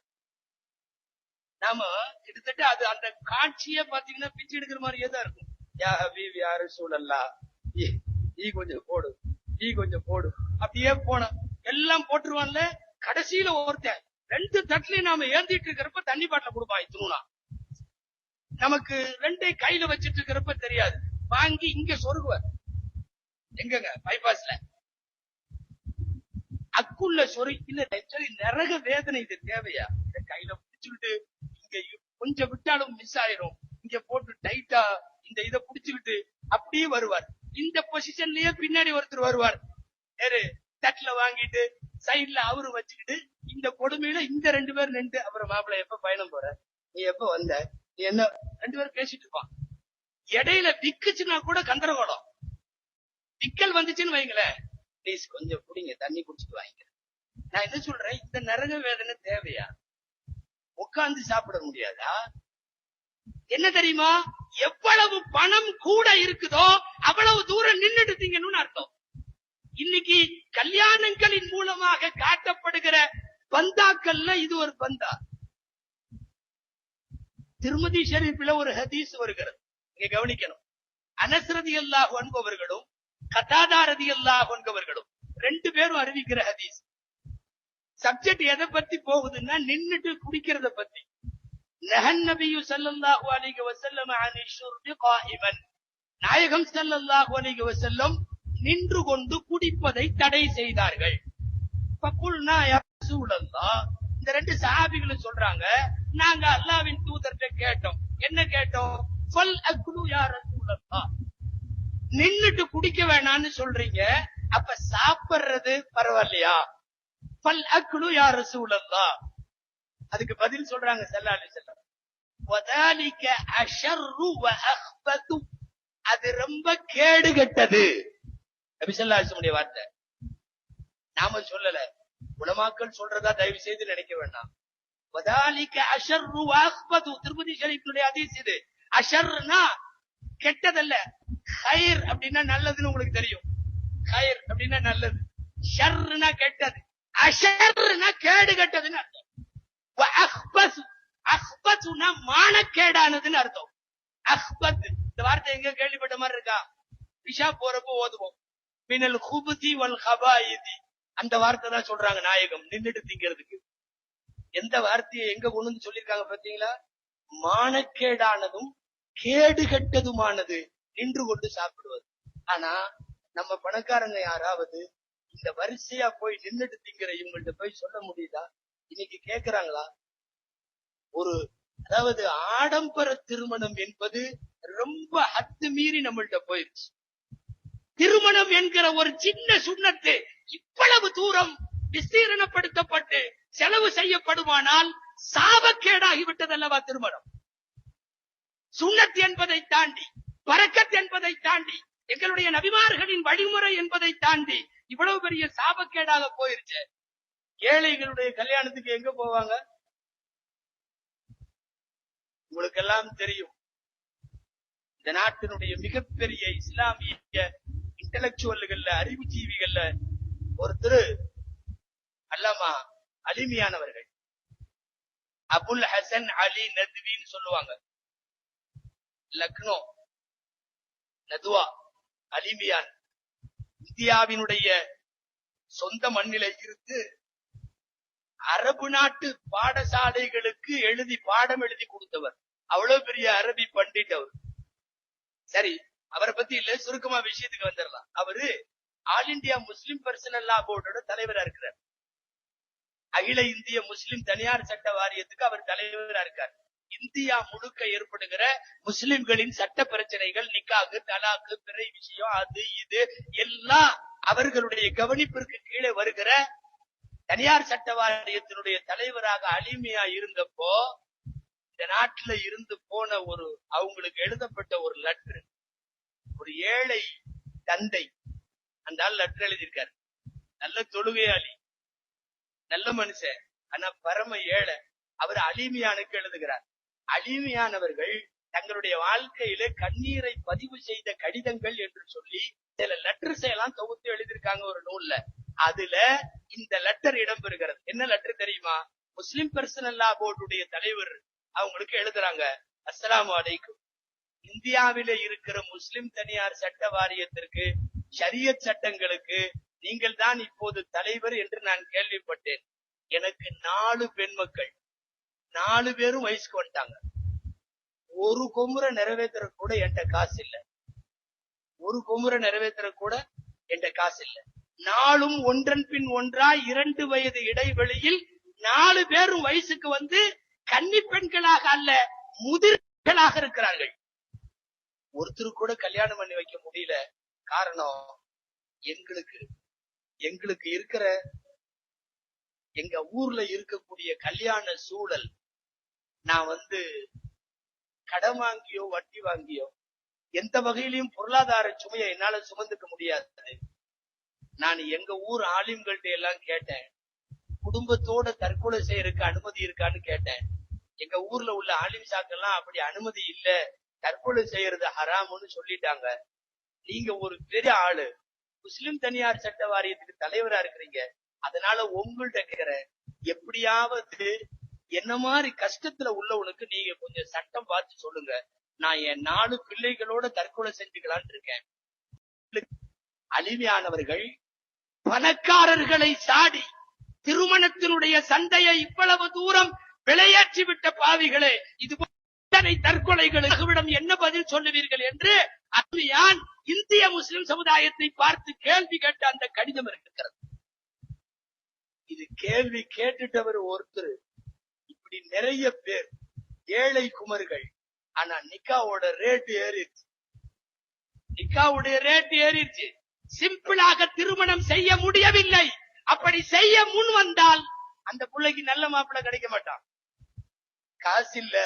நாம கிட்டத்தட்ட அது அந்த காட்சியே பாத்தீங்கன்னா பிச்சை எடுக்கிற மாதிரியே தான் இருக்கும். யா ஹபீப் யா ரசூலல்லாஹ், ஈ கொஞ்சம் போடு, ஈ கொஞ்சம் போடு, அப்படியே போன எல்லாம் போட்டுருவான்ல. கடைசியில ஒருத்தன் 2 தட்டுலயும் நாம ஏந்திட்டு இருக்கிறப்ப தண்ணி பாட்டில கொடுப்பான். இத்தூணா நமக்கு 2 கையில வச்சிட்டு இருக்கிறப்ப தெரியாது. வாங்கி இங்க சொருகுவார். எங்கங்க? பைபாஸ்ல அக்குள்ள சொருகி நரக வேதனை. இது தேவையா? இத கையில பிடிச்சுக்கிட்டு இங்க கொஞ்சம் விட்டாலும் மிஸ் ஆயிரும். இங்க போட்டு டைட்டா இந்த இதை புடிச்சுக்கிட்டு அப்படியே வருவார். இந்த பொசிஷன்லயே பின்னாடி ஒருத்தர் வருவார். தட்டுல வாங்கிட்டு சைட்ல அவரு வச்சுக்கிட்டு இந்த கொடுமையில இந்த 2 பேர் நின்று, அப்புறம் மாப்பிள்ளை எப்ப பயணம் போற, நீ எப்ப வந்த, நீ என்ன, 2 பேரும் பேசிட்டு இருப்பான். இடையில விக்குச்சுன்னா கூட கந்தரகோலம். விக்கல் வந்துச்சுன்னு வைங்களேன், பிளீஸ் கொஞ்சம் குடிங்க, தண்ணி குடிச்சிட்டு வாங்கிக்கிறேன். நான் என்ன சொல்றேன், இந்த நரக வேதனை தேவையா? உட்கார்ந்து சாப்பிட முடியாதா? என்ன தெரியுமா? எவ்வளவு பணம் கூட இருக்குதோ அவ்வளவு தூரம் நின்னுட்டு திங்கணும்னு அர்த்தம். இன்னைக்கு கல்யாணங்களின் மூலமாக காட்டப்படுகிற பந்தாக்கள்ல இது ஒரு பந்தா. திருமதி ஷரீஃபில் ஒரு ஹதீஸ் வருகிறது, நீங்க கவனிக்கணும். அனஸ் ரலியல்லாஹு அன்ஹு அவர்களும் கதாதா ரலியல்லாஹு அன்ஹு அவர்களும் 2 பேரும் அறிவிக்கிற ஹதீஸ். சப்ஜெக்ட் எதை பத்தி போகுதுன்னா, நின்னுட்டு குடிக்கிறத பத்தி. நஹன் நபியு ஸல்லல்லாஹு அலைஹி வஸல்லம் அனி ஷுர்பி காயிமன், நாயகம் ஸல்லல்லாஹு அலைஹி வஸல்லம் நின்று கொண்டு குடிப்பதை தடை செய்தார்கள். ஃபகுல்னா யா ரசூலல்லாஹ், இந்த 2 சஹாபிகளும் சொல்றாங்க, நாங்க அல்லாஹ்வின் தூதர்கிட்ட கேட்டோம். என்ன கேட்டோம்? ஃபல் அக்லு யா ரசூலல்லாஹ், நின்னுட்டு குடிக்க வேணாம்னு சொல்றீங்க, அப்ப சாப்பிடுறது பரவாயில்லையா? ஃபல் அக்லு யா ரசூலல்லாஹ், அதுக்கு பதில் சொல்றாங்க ஸல்லல்லாஹு அலைஹி வஸல்லம், வதாலிக அஷர்ரு வ அக்பது, அது ரொம்ப கேடு கெட்டது. நபி ஸல்லல்லாஹு அலைஹி வஸல்லம் வார்த்தை, நாம சொல்லல, உலமாக்கள் சொல்றதா தயவு செய்து நினைக்க வேண்டாம். வதாலிக அஷர்ரு வ அக்பது, திருமதி ஷரீஃபினுடைய ஹதீஸ் இது. அஷர்னா கெட்டதல்ல, கைர் அப்படின்னா நல்லதுன்னு உங்களுக்கு தெரியும். கைர் அப்படின்னா நல்லது, ஷர்னா கெட்டது, அஷர்னா கேடு கெட்டதுன்னு அர்த்தம். அஹ்பதுனா மானக்கேடானதுன்னு அர்த்தம். அஹ்பத் இந்த வார்த்தை எங்க கேள்விப்பட்ட மாதிரி இருக்கா? விஷா போறப்போ ஓதுவோம், மினல் குபுதி வல் ஹபாயிதி, அந்த வார்த்தை தான் சொல்றாங்க நாயகம் நின்னுட்டு திங்கிறதுக்கு. எந்த வார்த்தையை எங்க கொண்டு வந்து சொல்லிருக்காங்க பாத்தீங்களா? மானக்கேடானதும் கேடு கெட்டதுமானது நின்று கொண்டு சாப்பிடுவது. ஆனா நம்ம பணக்காரங்க யாராவது இந்த வரிசையா போய் நின்னுட்டு திங்கிற இவங்கள்ட்ட போய் சொல்ல முடியுதா? இன்னைக்கு கேக்குறாங்களா? அதாவது ஆடம்பர திருமணம் என்பது ரொம்ப அத்து மீறி நம்மள்ட்ட போயிருச்சு. திருமணம் என்கிற ஒரு சின்ன சுண்ணத்து இவ்வளவு தூரம் விஸ்தீரணப்படுத்தப்பட்டு செலவு செய்யப்படுமானால் சாபக்கேடாகிவிட்டதல்லவா திருமணம்? சுண்ணத் என்பதை தாண்டி, பரக்கத் என்பதை தாண்டி, எங்களுடைய நபிமார்களின் வழிமுறை என்பதை தாண்டி இவ்வளவு பெரிய சாபக்கேடாக போயிருச்சு. ஏழைகளுடைய கல்யாணத்துக்கு எங்க போவாங்க? உங்களுக்கு எல்லாம் தெரியும், இந்த நாட்டினுடைய மிகப்பெரிய இஸ்லாமிய இன்டலெக்சுவல்கள்ல, அறிவுஜீவிகள்ல ஒருத்தர் அல்லாமா அலிமியானவர்கள், அபுல் ஹசன் அலி நத்வின்னு சொல்லுவாங்க, லக்னோ நதுவா அலிமியான், இந்தியாவினுடைய சொந்த மண்ணில இருந்து அரபு நாட்டு பாடசாலைகளுக்கு பாடம் எழுதி கொடுத்தவர். அவ்வளவு பெரிய அரபி பண்டிட் அவர். சரி, அவரை பத்தி இல்ல, சுருக்கமா விஷயத்துக்கு வந்துடலாம். அவரு all India Muslim personal law போர்டோட தலைவரா இருக்கிறார். அகில இந்திய முஸ்லிம் தனியார் சட்ட வாரியத்துக்கு அவர் தலைவரா இருக்கார். இந்தியா முழுக்க ஏற்படுகிற முஸ்லிம்களின் சட்ட பிரச்சனைகள், நிக்காகு, தலாக்கு, பிறை விஷயம், அது இது எல்லாம் அவர்களுடைய கவனிப்பிற்கு கீழே வருகிற தனியார் சட்ட வாரியத்தினுடைய தலைவராக அலிமியா இருந்தப்போ இந்த நாட்டில இருந்து போன அவங்களுக்கு எழுதப்பட்ட ஒரு லெட்டர், ஒரு ஏழை தந்தை அந்த ஆள் லெட்டர் எழுதியிருக்காரு. நல்ல தொழுகையாளி, நல்ல மனுஷன், ஆனா பரம ஏழை. அவர் அலிமியானுக்கு எழுதுகிறார். அலிமியானவர்கள் தங்களுடைய வாழ்க்கையில கண்ணீரை பதிவு செய்த கடிதங்கள் என்று சொல்லி சில லெட்டர்ஸ் எல்லாம் தொகுத்து எழுதியிருக்காங்க ஒரு நூல்ல. அதுல இந்த லெட்டர் இடம்பெறுகிறது. என்ன லெட்டர் தெரியுமா? முஸ்லிம் பர்சனல் லா போர்டுடைய தலைவர் அவங்களுக்கு எழுதுறாங்க, அஸ்ஸலாமு அலைக்கும், இந்தியாவில இருக்கிற முஸ்லிம் தனியார் சட்ட வாரியத்திற்கு, ஷரியத் சட்டங்களுக்கு நீங்கள் தான் இப்போது தலைவர் என்று நான் கேள்விப்பட்டேன். எனக்கு 4 பெண் மக்கள், 4 பேரும் வயசுக்கு வந்துட்டாங்க. ஒரு கொமுறை நிறைவேற்ற கூட என்கிட்ட காசு இல்ல. ஒரு கொமுறை நிறைவேற்ற கூட என்கிட்ட காசு இல்ல. நாளும் ஒன்றன் பின் ஒன்றாய் 2 வயது இடைவெளியில் 4 பேரும் வயசுக்கு வந்து கன்னி பெண்களாக அல்ல, முதிர்களாக இருக்கிறார்கள். ஒருத்தர் கூட கல்யாணம் பண்ணி வைக்க முடியல. காரணம், எங்களுக்கு இருக்கிற எங்க ஊர்ல இருக்கக்கூடிய கல்யாண சூழல், நான் கடன் வாங்கியோ வட்டி வாங்கியோ எந்த வகையிலையும் பொருளாதார சுமையை என்னால சுமந்துக்க முடியாது. நான் எங்க ஊர் ஆலிம்கள்ட்ட எல்லாம் கேட்டேன், குடும்பத்தோட தற்கொலை செய்யறதுக்கு அனுமதி இருக்கான்னு கேட்டேன். எங்க ஊர்ல உள்ள ஆலிம் சாக்கெல்லாம் அப்படி அனுமதி இல்ல, தற்கொலை செய்யறது ஹராமுன்னு சொல்லிட்டாங்க. நீங்க ஒரு பெரிய ஆளு, முஸ்லிம் தனியார் சட்ட வாரியத்துக்கு தலைவரா இருக்கிறீங்க, அதனால உங்கள்கிட்ட கேக்குறேன், எப்படியாவது என்ன மாதிரி கஷ்டத்துல உள்ளவனுக்கு நீங்க கொஞ்சம் சட்டம் பார்த்து சொல்லுங்க, நான் என் 4 பிள்ளைகளோட தற்கொலை செஞ்சுக்கலான்னு இருக்கேன். அலிமியானவர்கள் பணக்காரர்களை சாடி திருமணத்தினுடைய சண்டையை இவ்வளவு தூரம் விளையாற்றி விட்ட பாவிகளே, இது தற்கொலைகளுக்கு என்ன பதில் சொல்லுவீர்கள் என்று அலிமியான் இந்திய முஸ்லிம் சமுதாயத்தை பார்த்து கேள்வி கேட்ட அந்த கடிதம் இருக்கிறது. இது கேள்வி கேட்டுட்டவர் ஒருத்தர், இப்படி நிறைய பேர் ஏழை குமர்கள். ஆனா நிக்காவோட ரேட் ஏறிடுச்சு. நிக்காவுடைய ரேட் ஏறிடுச்சு. சிம்பிளாக திருமணம் செய்ய முடியவில்லை. அப்படி செய்ய முன் வந்தால் அந்த பிள்ளைக்கு நல்ல மாப்பிள்ளை கிடைக்க மாட்டான். காசு இல்ல,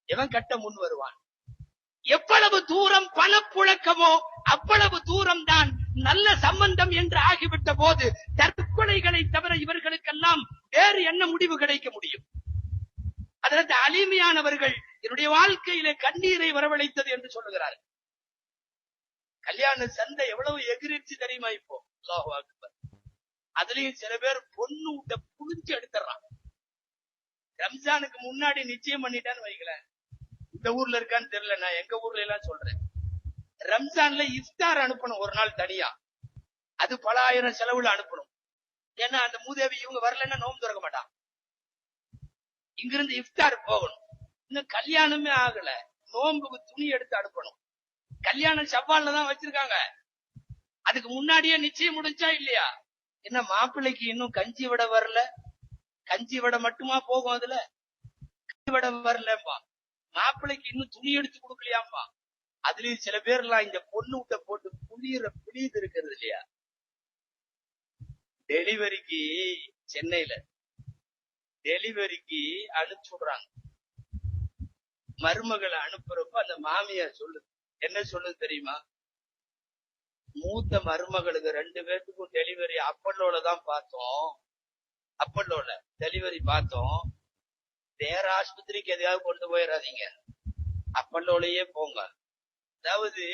எவன் கட்ட முன் வருவான்? எவ்வளவு தூரம் பணப்புழக்கமோ அவ்வளவு தூரம் தான் நல்ல சம்பந்தம் என்று ஆகிவிட்ட போது தற்கொலைகளை தவிர இவர்களுக்கெல்லாம் வேறு என்ன முடிவு கிடைக்க முடியும்? அதற்கு அலிமியானவர்கள் என்னுடைய வாழ்க்கையிலே கண்ணீரை வரவழைத்தது என்று சொல்லுகிறார்கள். கல்யாண சந்தை எவ்வளவு எகிரிச்சு தெரியுமா இப்போ? அல்லாஹு அக்பர். அதுலயும் சில பேர் பொண்ணு விட்ட புளிஞ்சு எடுத்துறான். ரம்ஜானுக்கு முன்னாடி நிச்சயம் பண்ணிட்டான்னு வைக்கல, இந்த ஊர்ல இருக்கான்னு தெரியல, நான் எங்க ஊர்ல எல்லாம் சொல்றேன். ரம்ஜான்ல இஃப்தார் அனுப்பணும் ஒரு நாள் தனியா, அது பல ஆயிரம் செலவுல அனுப்பணும். ஏன்னா அந்த மூதேவி இவங்க வரலன்னா நோம்பு திறக்க மாட்டான். இங்கிருந்து இஃப்தார் போகணும். இன்னும் கல்யாணமே ஆகல, நோம்புக்கு துணி எடுத்து அனுப்பணும். கல்யாணம் செவ்வால்ல தான் வச்சிருக்காங்க. அதுக்கு முன்னாடியே நிச்சயம் முடிஞ்சா இல்லையா? என்ன மாப்பிள்ளைக்கு இன்னும் கஞ்சி விட வரல? கஞ்சி விட மட்டுமா போகும்? அதுல கஞ்சி விட வரலப்பா. மாப்பிள்ளைக்கு இன்னும் துணி எடுத்து கொடுக்கலையாம்பா. அதுலயும் சில பேர் எல்லாம் இந்த பொண்ணு விட்ட போட்டு புளியுது இருக்கிறது இல்லையா? டெலிவரிக்கு சென்னையில டெலிவரிக்கு அனுப்பிச்சு விடுறாங்க. மருமகளை அனுப்புறப்ப அந்த மாமியார் சொல்லுது, என்ன சொல்லுது தெரியுமா? மூத்த மருமகளுக்கு 2 பேருக்கும் டெலிவரி அப்பல்லோல தான் பார்த்தோம். அப்பல்லோல டெலிவரி பார்த்தோம். வேற ஆஸ்பத்திரிக்கு எதையாவது கொண்டு போயிடாதீங்க, அப்பல்லோலயே போங்க. அதாவது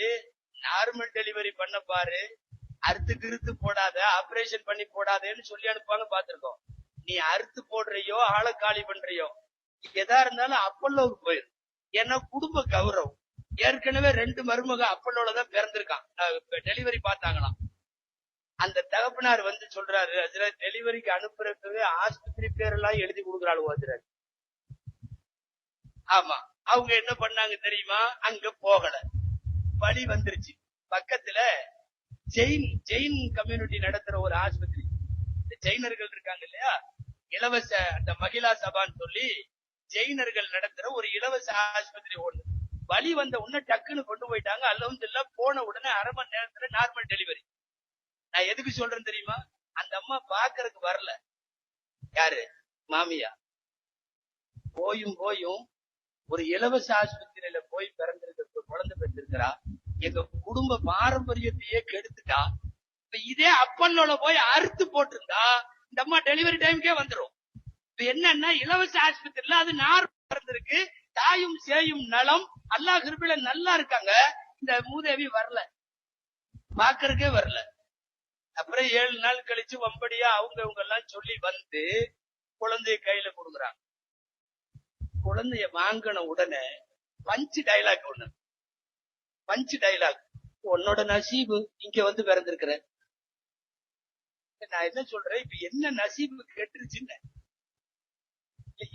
நார்மல் டெலிவரி பண்ண பாரு, அறுத்து கிறுத்து போடாத, ஆபரேஷன் பண்ணி போடாதேன்னு சொல்லி அனுப்பாங்க பாத்துருக்கோம். நீ அறுத்து போடுறியோ ஆளை காலி பண்றியோ எதா இருந்தாலும் அப்பல்லோவுக்கு போயிரு. ஏன்னா குடும்ப கௌரவம். ஏற்கனவே 2 மருமக அப்பல்லோலதான் பிறந்திருக்கான். டெலிவரி பார்த்தாங்களாம். அந்த தகப்பனார் வந்து சொல்றாரு, அதுல டெலிவரிக்கு அனுப்புறதுக்கு ஆஸ்பத்திரி பேரெல்லாம் எழுதி கொடுக்குறாள். ஆமா, அவங்க என்ன பண்ணாங்க தெரியுமா? அங்க போகல, வழி வந்துருச்சு. பக்கத்துல ஜெயின் கம்யூனிட்டி நடத்துற ஒரு ஆஸ்பத்திரி, ஜெயினர்கள் இருக்காங்க இல்லையா, இலவச அந்த மகிழா சபான்னு சொல்லி ஜெயினர்கள் நடத்துற ஒரு இலவச ஆஸ்பத்திரி ஒண்ணு. வழி வந்த உடனே டக்குன்னு கொண்டு போயிட்டாங்க. அல்ஹம்துலில்லாஹ் போன உடனே அரை மணி நேரத்துல நார்மல் டெலிவரி. நான் எதுக்கு சொல்றேன் தெரியுமா? அந்த அம்மா பாக்குறதுக்கு வரல. யாரு? மாமியா. போயும் ஒரு இலவச ஆஸ்பத்திரியில போய் பிறந்திருக்க குழந்தை பெற்றிருக்கிறா. எங்க குடும்ப பாரம்பரியத்தையே கெடுத்துட்டா. இப்ப இதே அப்பல்லோல போய் அறுத்து போட்டிருந்தா இந்த அம்மா டெலிவரி டைமுக்கே வந்துடும். இப்ப என்னன்னா, இலவச ஆஸ்பத்திரியில அது நார்மல் பிறந்திருக்கு, தாயும் சேயும் நலம், அல்லாஹ் கிருபையில நல்லா இருக்காங்க. இந்த மூதேவி வரல, பாக்குறதுக்கே வரல. அப்புறம் 7 நாள் கழிச்சு வம்படியா அவங்க எல்லாம் சொல்லி வந்து குழந்தைய கையில கொடுக்குறாங்க. குழந்தைய வாங்கின உடனே பஞ்சு டைலாக் ஒண்ணு, பஞ்சு டைலாக், உன்னோட நசீபு இங்க வந்து பிறந்திருக்கிற. நான் என்ன சொல்றேன், இப்ப என்ன நசீபு கெட்டுருச்சுன்னு,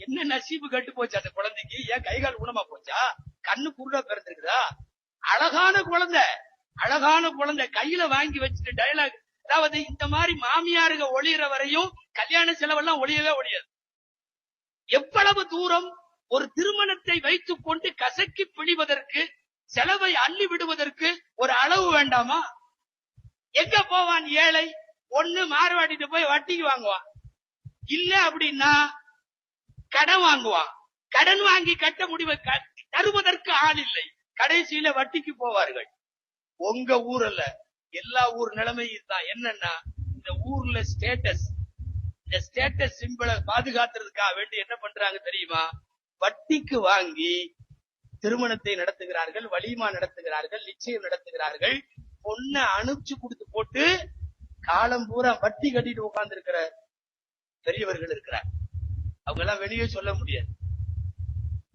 என்ன நசீபு கெட்டு போச்சு அந்த குழந்தைக்கு? ஏன் கைகால் ஊனமா போச்சா? கண்ணு குருடா பிறந்திருக்குதா? அழகான குழந்தை கையில வாங்கி வச்சுட்டு டைலாக். அதாவது இந்த மாதிரி மாமியாருங்க ஒளியிற வரையும் கல்யாண செலவெல்லாம் ஒளியவே ஒளியாது. எவ்வளவு தூரம் ஒரு திருமணத்தை வைத்துக் கொண்டு கசக்கி பிழிவதற்கு, செலவை அள்ளி விடுவதற்கு ஒரு அளவு வேண்டாமா? எங்க போவான் ஏழை? ஒண்ணு மார்வாடிட்டு போய் வட்டிக்கு வாங்குவான், இல்ல அப்படின்னா கடன் வாங்குவான். கடன் வாங்கி கட்ட முடிவு தருவதற்கு ஆள் இல்லை, கடைசியில வட்டிக்கு போவார்கள். உங்க ஊர்ல எல்லா ஊர் நிலைமையும் தான். என்னன்னா, இந்த ஊர்ல இந்த ஸ்டேட்டஸ் சிம்பிளை பாதுகாத்துறதுக்காக வேண்டி என்ன பண்றாங்க தெரியுமா? வட்டிக்கு வாங்கி திருமணத்தை நடத்துகிறார்கள், வலிமா நடத்துகிறார்கள், நிச்சயம் நடத்துகிறார்கள். பொண்ணை அனுப்பிச்சு கொடுத்து போட்டு காலம் பூரா வட்டி கட்டிட்டு உட்கார்ந்து இருக்கிற பெரியவர்கள் இருக்கிறார். அவங்க எல்லாம் வெளியே சொல்ல முடியாது.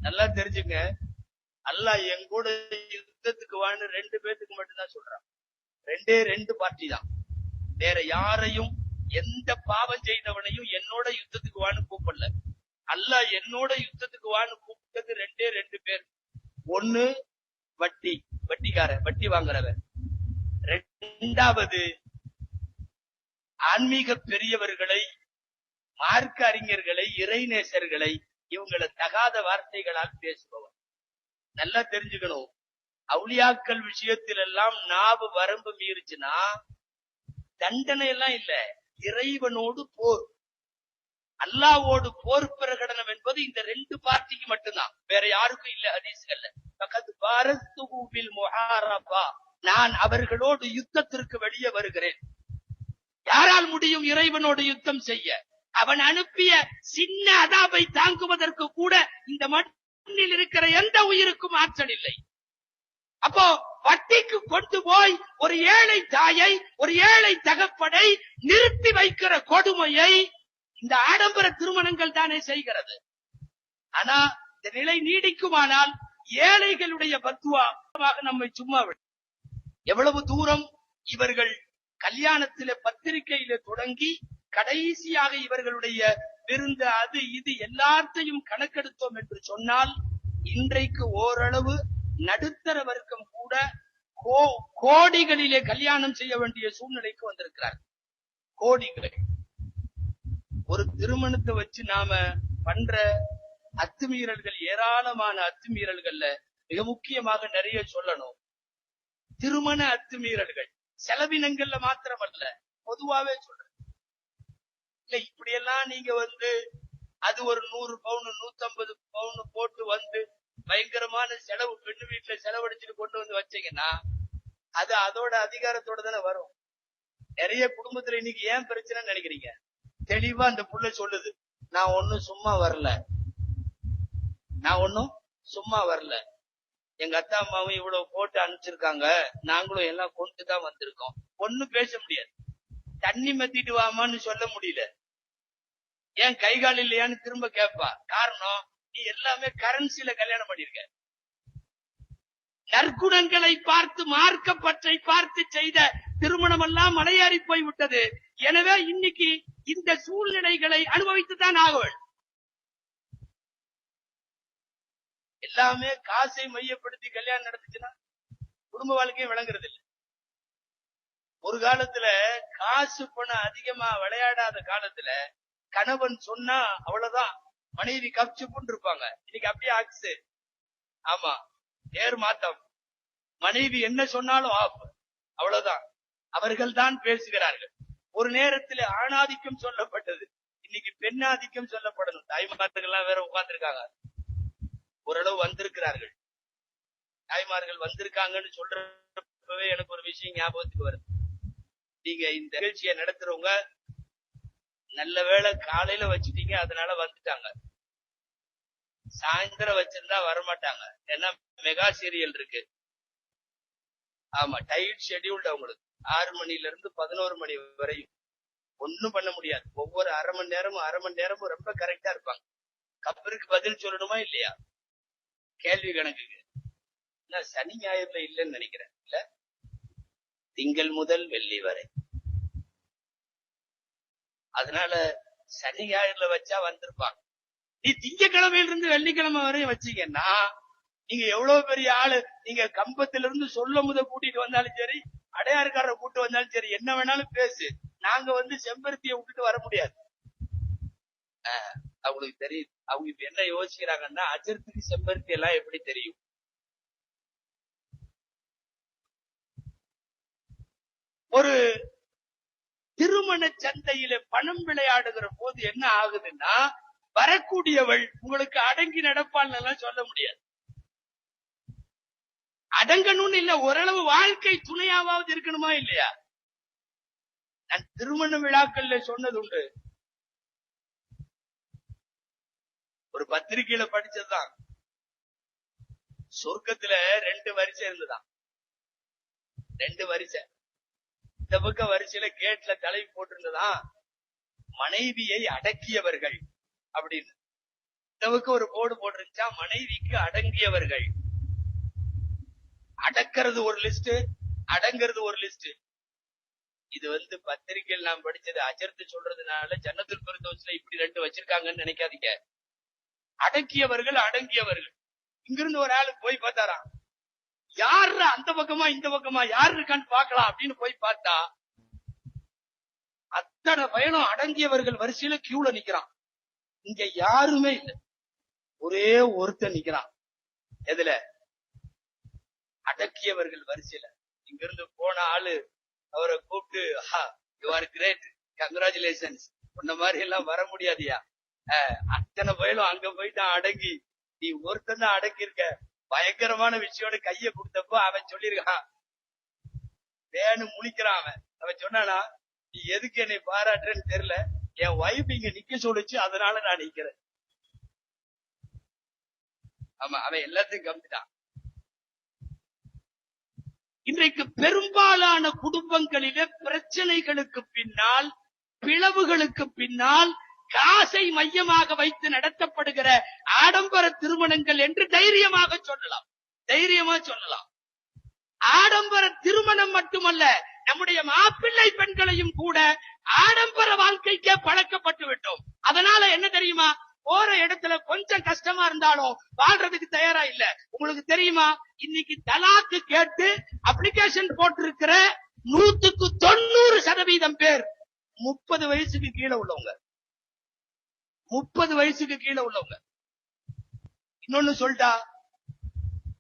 நல்லா தெரிஞ்சுங்க, அல்லாஹ் எங்கூட யுத்தத்துக்கு வான்னு 2 பேத்துக்கு மட்டும்தான் சொல்றான். 2 பார்ட்டி தான். வேற யாரையும், எந்த பாவம் செய்தவனையும் என்னோட யுத்தத்துக்கு வான்னு கூப்பிடல. அல்லாஹ் என்னோட யுத்தத்துக்கு வான்னு கூப்பிட்டது 2 பேர். ஒண்ணு வட்டிக்கார, வட்டி வாங்குறவன். 2வது ஆன்மீக பெரியவர்களை, மார்க்க அறிஞர்களை, இறைநேசர்களை, இவங்களை தகாத வார்த்தைகளால் பேசுபவர். நல்லா தெரிஞ்சுக்கணும், அவுலியாக்கள் விஷயத்தில் எல்லாம் நாவு வரம்பு மீறிச்சுன்னா தண்டனை எல்லாம் இல்ல, இறைவனோடு போர், அல்லாவோடு போர் பிரகடனம் என்பது இந்த 2 பார்ட்டிக்கு மட்டும்தான், வேற யாருக்கும் இல்ல. ஹதீஸ்கள்ல நான் அவர்களோடு யுத்தத்திற்கு வெளியே வருகிறேன். யாரால் முடியும் இறைவனோடு யுத்தம் செய்ய? அவன் அனுப்பிய சின்ன அதாபை தாங்குவதற்கு கூட இந்த மண்ணில் இருக்கிற எந்த உயிருக்கும் ஆற்றல் இல்லை. அப்போ வட்டிக்கு கொண்டு போய் ஒரு ஏழை தாயை, ஒரு ஏழை தகப்பனை நிறுத்தி வைக்கிற கொடுமையை இந்த ஆடம்பர திருமணங்கள் தானே செய்கிறது. ஆனா இந்த நிலை நீடிக்குமானால் ஏழைகளுடைய பத்துவாக நம்மை சும்மா விடும். எவ்வளவு தூரம் இவர்கள் கல்யாணத்திலே பத்திரிகையில தொடங்கி கடைசியாக இவர்களுடைய விருந்து, அது இது எல்லாத்தையும் கணக்கெடுத்தோம் என்று சொன்னால், இன்றைக்கு ஓரளவு நடுத்தர வர்க்கம் கூட கோடிகளிலே கல்யாணம் செய்ய வேண்டிய சூழ்நிலைக்கு வந்திருக்கிறார். கோடிகள். ஒரு திருமணத்தை வச்சு நாம பண்ற அத்துமீறல்கள், ஏராளமான அத்துமீறல்கள்ல மிக முக்கியமாக நிறைய சொல்லணும். திருமண அத்துமீறல்கள் செலவினங்கள்ல மாத்திரமல்ல, பொதுவாவே சொல்றேன். இல்ல இப்படியெல்லாம் நீங்க அது ஒரு 100 பவுன் 150 பவுன் போட்டு பயங்கரமான செலவு, பெண்ணு வீட்டுல செலவழிச்சுட்டு கொண்டு வச்சீங்கன்னா அது அதோட அதிகாரத்தோட தானே வரும். நிறைய குடும்பத்துல இன்னைக்கு ஏன் பிரச்சனை நினைக்கிறீங்க? தெளிவா அந்த புள்ள சொல்லுது, நான் ஒன்னும் சும்மா வரல. எங்க அத்தா அம்மாவும் இவ்வளவு போட்டு அனுப்பிச்சிருக்காங்க, நாங்களும் எல்லாம் கொண்டு தான் வந்திருக்கோம். ஒண்ணும் பேச முடியாது. தண்ணி மத்திட்டு வாமான்னு சொல்ல முடியல. ஏன் கை கால் இல்லையான்னு திரும்ப கேட்பா. காரணம், நீ எல்லாமே கரன்சில கல்யாணம் பண்ணிருக்க. நற்குணங்களை பார்த்து, மார்க்கப்பற்றை பார்த்து செய்த திருமணம் எல்லாம் மலையேறி போய்விட்டது. எனவே இன்னைக்கு இந்த சூழ்நிலைகளை அனுபவித்துத்தான் ஆக வேண்டும். எல்லாமே காசை மையப்படுத்தி கல்யாணம் நடந்துச்சுன்னா குடும்ப வாழ்க்கையும் விளங்குறது இல்லை. ஒரு காலத்துல காசு பணம் அதிகமா விளையாடாத காலத்துல கணவன் சொன்னா அவ்வளவுதான், மனைவி கப்சுப்புன்னு இருப்பாங்க. இன்னைக்கு அப்படியே ஆக்சு. ஆமா, நேர் மாத்தம். மனைவி என்ன சொன்னாலும் ஆப், அவ்வளவுதான். அவர்கள் தான் பேசுகிறார்கள். ஒரு நேரத்தில் ஆணாதிக்கம் சொல்லப்பட்டது, இன்னைக்கு பெண்ணாதிக்கம் சொல்லப்படணும். தாய்மார்கள் எல்லாம் வேற உட்கார்ந்துருக்காங்க, ஓரளவு வந்திருக்கிறார்கள். தாய்மார்கள் வந்திருக்காங்கன்னு சொல்றப்பவே எனக்கு ஒரு விஷயம் ஞாபகத்துக்கு வருது. நீங்க இந்த நிகழ்ச்சியை நடத்துறவங்க நல்ல வேளை காலையில வச்சுட்டீங்க, அதனால வந்துட்டாங்க. சாயந்தரம் வச்சிருந்தா வரமாட்டாங்க. ஏன்னா மெகா சீரியல் இருக்கு. ஆமா, டைட் ஷெட்யூல்டு அவங்களுக்கு. 6 மணில இருந்து 11 மணி வரையும் ஒன்னும் பண்ண முடியாது. ஒவ்வொரு அரை மணி நேரமும் ரொம்ப கரெக்டா இருப்பாங்க. கப்பருக்கு பதில் சொல்லணுமா இல்லையா? கேள்வி கணக்குக்கு. சனி ஞாயிறுல இல்லைன்னு நினைக்கிறேன். இல்ல, திங்கள் முதல் வெள்ளி வரை. அதனால சனி ஞாயிறுல வச்சா வந்திருப்பாங்க. நீ திங்கக்கிழமையில இருந்து வெள்ளிக்கிழமை வரையும் வச்சீங்கன்னா நீங்க எவ்வளவு பெரிய ஆளு. நீங்க கம்பத்துல இருந்து சொல்ல முத கூட்டிட்டு வந்தாலும் சரி, அடையாறுக்காரரை கூட்டு வந்தாலும் சரி, என்ன வேணாலும் பேசு. நாங்க வந்து செம்பருத்தியை விட்டுட்டு வர முடியாது. அவங்களுக்கு தெரியும். அவங்க இப்ப என்ன யோசிக்கிறாங்கன்னா, அஜர்த்துக்கு செம்பருத்தி எல்லாம் எப்படி தெரியும்? ஒரு திருமண சந்தையில பணம் விளையாடுகிற போது என்ன ஆகுதுன்னா, வரக்கூடியவள் உங்களுக்கு அடங்கி நடப்பான்னு எல்லாம் சொல்ல முடியாது. அடங்கணும்னு இல்ல, ஓரளவு வாழ்க்கை துணையாவது இருக்கணுமா இல்லையா? நான் திருமண விழாக்கள்ல சொன்னது உண்டு. ஒரு பத்திரிகையில படிச்சதுதான். சொர்க்கத்துல 2 வரிசை இருந்துதான். 2 வரிசை. இந்த பக்க வரிசையில கேட்ல தலைவி போட்டிருந்ததா, மனைவியை அடக்கியவர்கள் அப்படின்னு. இந்த பக்கம் ஒரு போர்டு போட்டிருந்துச்சா, மனைவிக்கு அடங்கியவர்கள். அடக்கிறது ஒரு லிஸ்ட், அடங்கிறது ஒரு லிஸ்ட். இது வந்து பத்திரிகையில் நான் படிச்சது. அஜர்த்து சொல்றதுனால ஜன்னத்துல் ஃபிர்தௌஸ்ல இப்படி 2 வச்சிருக்காங்கன்னு நினைக்காதீங்க. அடக்கியவர்கள், அடங்கியவர்கள். இங்கிருந்து ஒரு ஆளு போய் பார்த்தாராம், யாரு அந்த பக்கமா இந்த பக்கமா யாரு இருக்கான்னு பாக்கலாம் அப்படின்னு போய் பார்த்தா, அத்தனை பயணம் அடங்கியவர்கள் வரிசையில கியூல நிக்கிறான். இங்க யாருமே இல்லை, ஒரே ஒருத்தன் நிக்கிறான். எதுல? அடக்கியவர்கள் வரிசையில. இங்கிருந்து போன ஆளு அவரை கூப்பிட்டு, யூ ஆர் கிரேட், கங்க்ராச்சுலேஷன்ஸ், உன்ன மாதிரி எல்லாம் வர முடியாதியா, அத்தனை பயலும் அங்க போயிட்டான் அடங்கி, நீ ஒருத்தன் தான் அடக்கி இருக்க, பயங்கரமான விஷயம். கைய கொடுத்தப்போ அவன் சொல்லிருக்கான், வேணும் முழிக்கிறான். அவன் சொன்னானா, நீ எதுக்கு என்னை பாராட்டுறேன்னு தெரியல, என் வைஃப் இங்க நிக்க சொல்லிச்சு, அதனால நான் நிக்கிறேன். ஆமா, அவன் எல்லாத்தையும் கம்பிட்டான். இன்றைக்கு பெரும்பாலான குடும்பங்களிலே பிரச்சனைகளுக்கு பின்னால், பிளவுகளுக்கு பின்னால் காசை மையமாக வைத்து நடத்தப்படுகிற ஆடம்பர திருமணங்கள் என்று தைரியமாக சொல்லலாம். தைரியமா சொல்லலாம். ஆடம்பர திருமணம் மட்டுமல்ல, நம்முடைய மாப்பிள்ளை பெண்களையும் கூட ஆடம்பர வாழ்க்கைக்கே பழக்கப்பட்டு விட்டோம். அதனால என்ன தெரியுமா, போற இடத்துல கொஞ்சம் கஷ்டமா இருந்தாலும் வாழ்றதுக்கு தயாரா இல்ல. உங்களுக்கு தெரியுமா, இன்னைக்கு தலாக்கு கேட்டு அப்ளிகேஷன் போட்டிருக்கிற 100% பேர் 30 வயசுக்கு கீழே உள்ளவங்க. 30 வயசுக்கு கீழே உள்ளவங்க. இன்னொன்னு சொல்லிட்டா,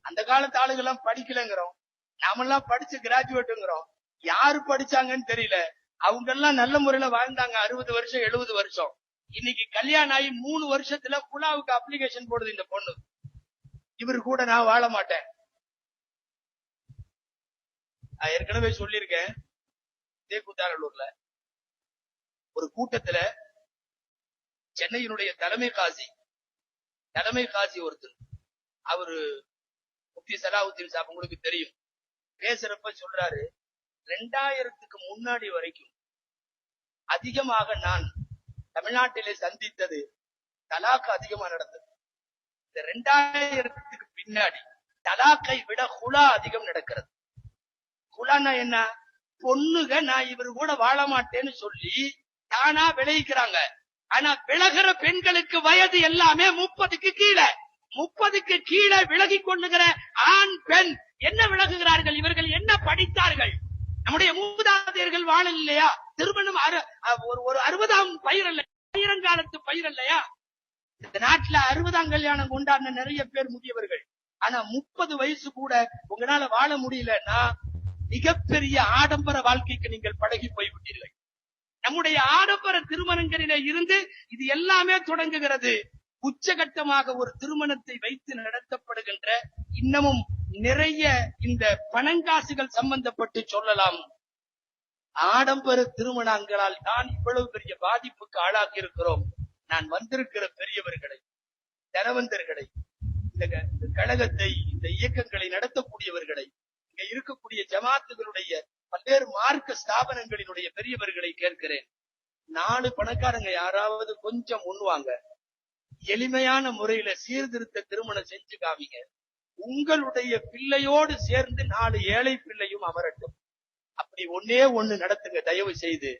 அந்த காலத்து ஆளுங்க எல்லாம் படிக்கலங்கிறோம், நாமெல்லாம் படிச்சு கிராஜுவேட்டுங்கிறோம். யாரு படிச்சாங்கன்னு தெரியல. அவங்க எல்லாம் நல்ல முறையில வாழ்ந்தாங்க 60 வருஷம் 70 வருஷம். இன்னைக்கு கல்யாணம் ஆகி 3 வருஷத்துல புலாவுக்கு அப்ளிகேஷன் போடுது இந்த பொண்ணு. இவரு கூட நான் வாழ மாட்டேன். ஏற்கனவே சொல்லியிருக்கேன், இதே கூத்தாநல்லூர்ல ஒரு கூட்டத்துல சென்னையினுடைய தலைமை காசி ஒருத்தர், அவரு முஃப்தி சலாவுத்தீன் சாப் உங்களுக்கு தெரியும். பேசுறப்ப சொல்றாரு, 2000க்கு முன்னாடி வரைக்கும் அதிகமாக நான் தமிழ்நாட்டிலே சந்தித்தது தலாக் அதிகமா நடந்தது. இந்த 2000க்கு பின்னாடி தலாக்கை விட குலா அதிகம் நடக்கிறது. குலான்னா என்ன? பொண்ணுக நான் இவர் கூட வாழ மாட்டேன்னு சொல்லி தானா விளைவிக்கிறாங்க. ஆனா விலகிற பெண்களுக்கு வயது எல்லாமே 30க்கு கீழே. 30க்கு கீழே விலகி கொள்ளுகிற ஆண் பெண் என்ன விலகுகிறார்கள்? இவர்கள் என்ன படித்தார்கள்? நம்முடைய மூதாதையர்கள் வாழ இல்லையா? திருமணம் ஒரு 60ஆம் பயிர் அல்ல, ஆயிரங்காலத்து பயிர் இல்லையா? இந்த நாட்டுல 60ஆம் கல்யாணம் கொண்டாடின நிறைய பேர் முதியவர்கள். ஆனா 30 வயசு கூட உங்களால வாழ முடியலன்னா மிகப்பெரிய ஆடம்பர வாழ்க்கைக்கு நீங்கள் பழகி போய்விட்டீர்கள். நம்முடைய ஆடம்பர திருமணங்களிலே இருந்து இது எல்லாமே தொடங்குகிறது. உச்சகட்டமாக ஒரு திருமணத்தை வைத்து நடத்தப்படுகின்ற இன்னமும் நிறைய இந்த பணங்காசுகள் சம்பந்தப்பட்டு சொல்லலாம். ஆடம்பர திருமணங்களால் தான் இவ்வளவு பெரிய பாதிப்புக்கு ஆளாக்கி இருக்கிறோம். நான் வந்திருக்கிற பெரியவர்களை, தனவந்தர்களை, இந்த கழகத்தை, இந்த இயக்கங்களை நடத்தக்கூடியவர்களை, இங்க இருக்கக்கூடிய ஜமாத்துகளுடைய பல்வேறு மார்க்க ஸ்தாபனங்களினுடைய பெரியவர்களை கேட்கிறேன். 4 பணக்காரங்க யாராவது கொஞ்சம் முன்வாங்க, எளிமையான முறையில சீர்திருத்த திருமணம் செஞ்சு காமிங்க. உங்களுடைய பிள்ளையோடு சேர்ந்து 4 ஏழை பிள்ளையும் அமரட்டும். அப்படி ஒன்னே ஒண்ணு நடத்துங்க தயவு செய்து.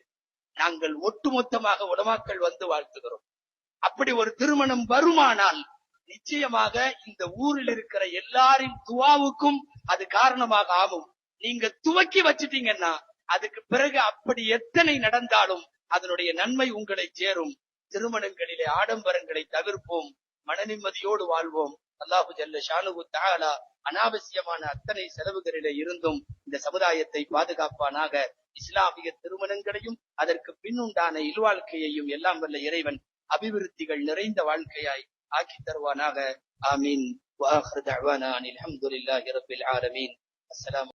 நாங்கள் ஒட்டுமொத்தமாக உலமாக்கள் வந்து வாழ்த்துகிறோம். அப்படி ஒரு திருமணம் வருமானால் நிச்சயமாக இந்த ஊரில் இருக்கிற எல்லாரின் துவாவுக்கும் அது காரணமாக ஆகும். நீங்க துவக்கி வச்சிட்டீங்கன்னா அதுக்கு பிறகு அப்படி எத்தனை நடந்தாலும் அதனுடைய நன்மை உங்களை சேரும். திருமணங்களிலே ஆடம்பரங்களை தவிர்ப்போம், மன நிம்மதியோடு வாழ்வோம். அல்லாஹு ஜல்ல ஷானுஹு தஆலா அனாவசியமான அத்தனை செலவுகளிலே இருந்தும் இந்த சமுதாயத்தை பாதுகாப்பானாக. இஸ்லாமிய திருமணங்களையும் அதற்கு பின்னுண்டான இல்வாழ்க்கையையும் எல்லாம் வல்ல இறைவன் அபிவிருத்திகள் நிறைந்த வாழ்க்கையாய் ஆக்கி தருவானாக. ஆமீன். வஆகிரு தஅவானா அனில் ஹம்துலில்லாஹி ரப்பில் ஆலமீன். அஸ்ஸலாமு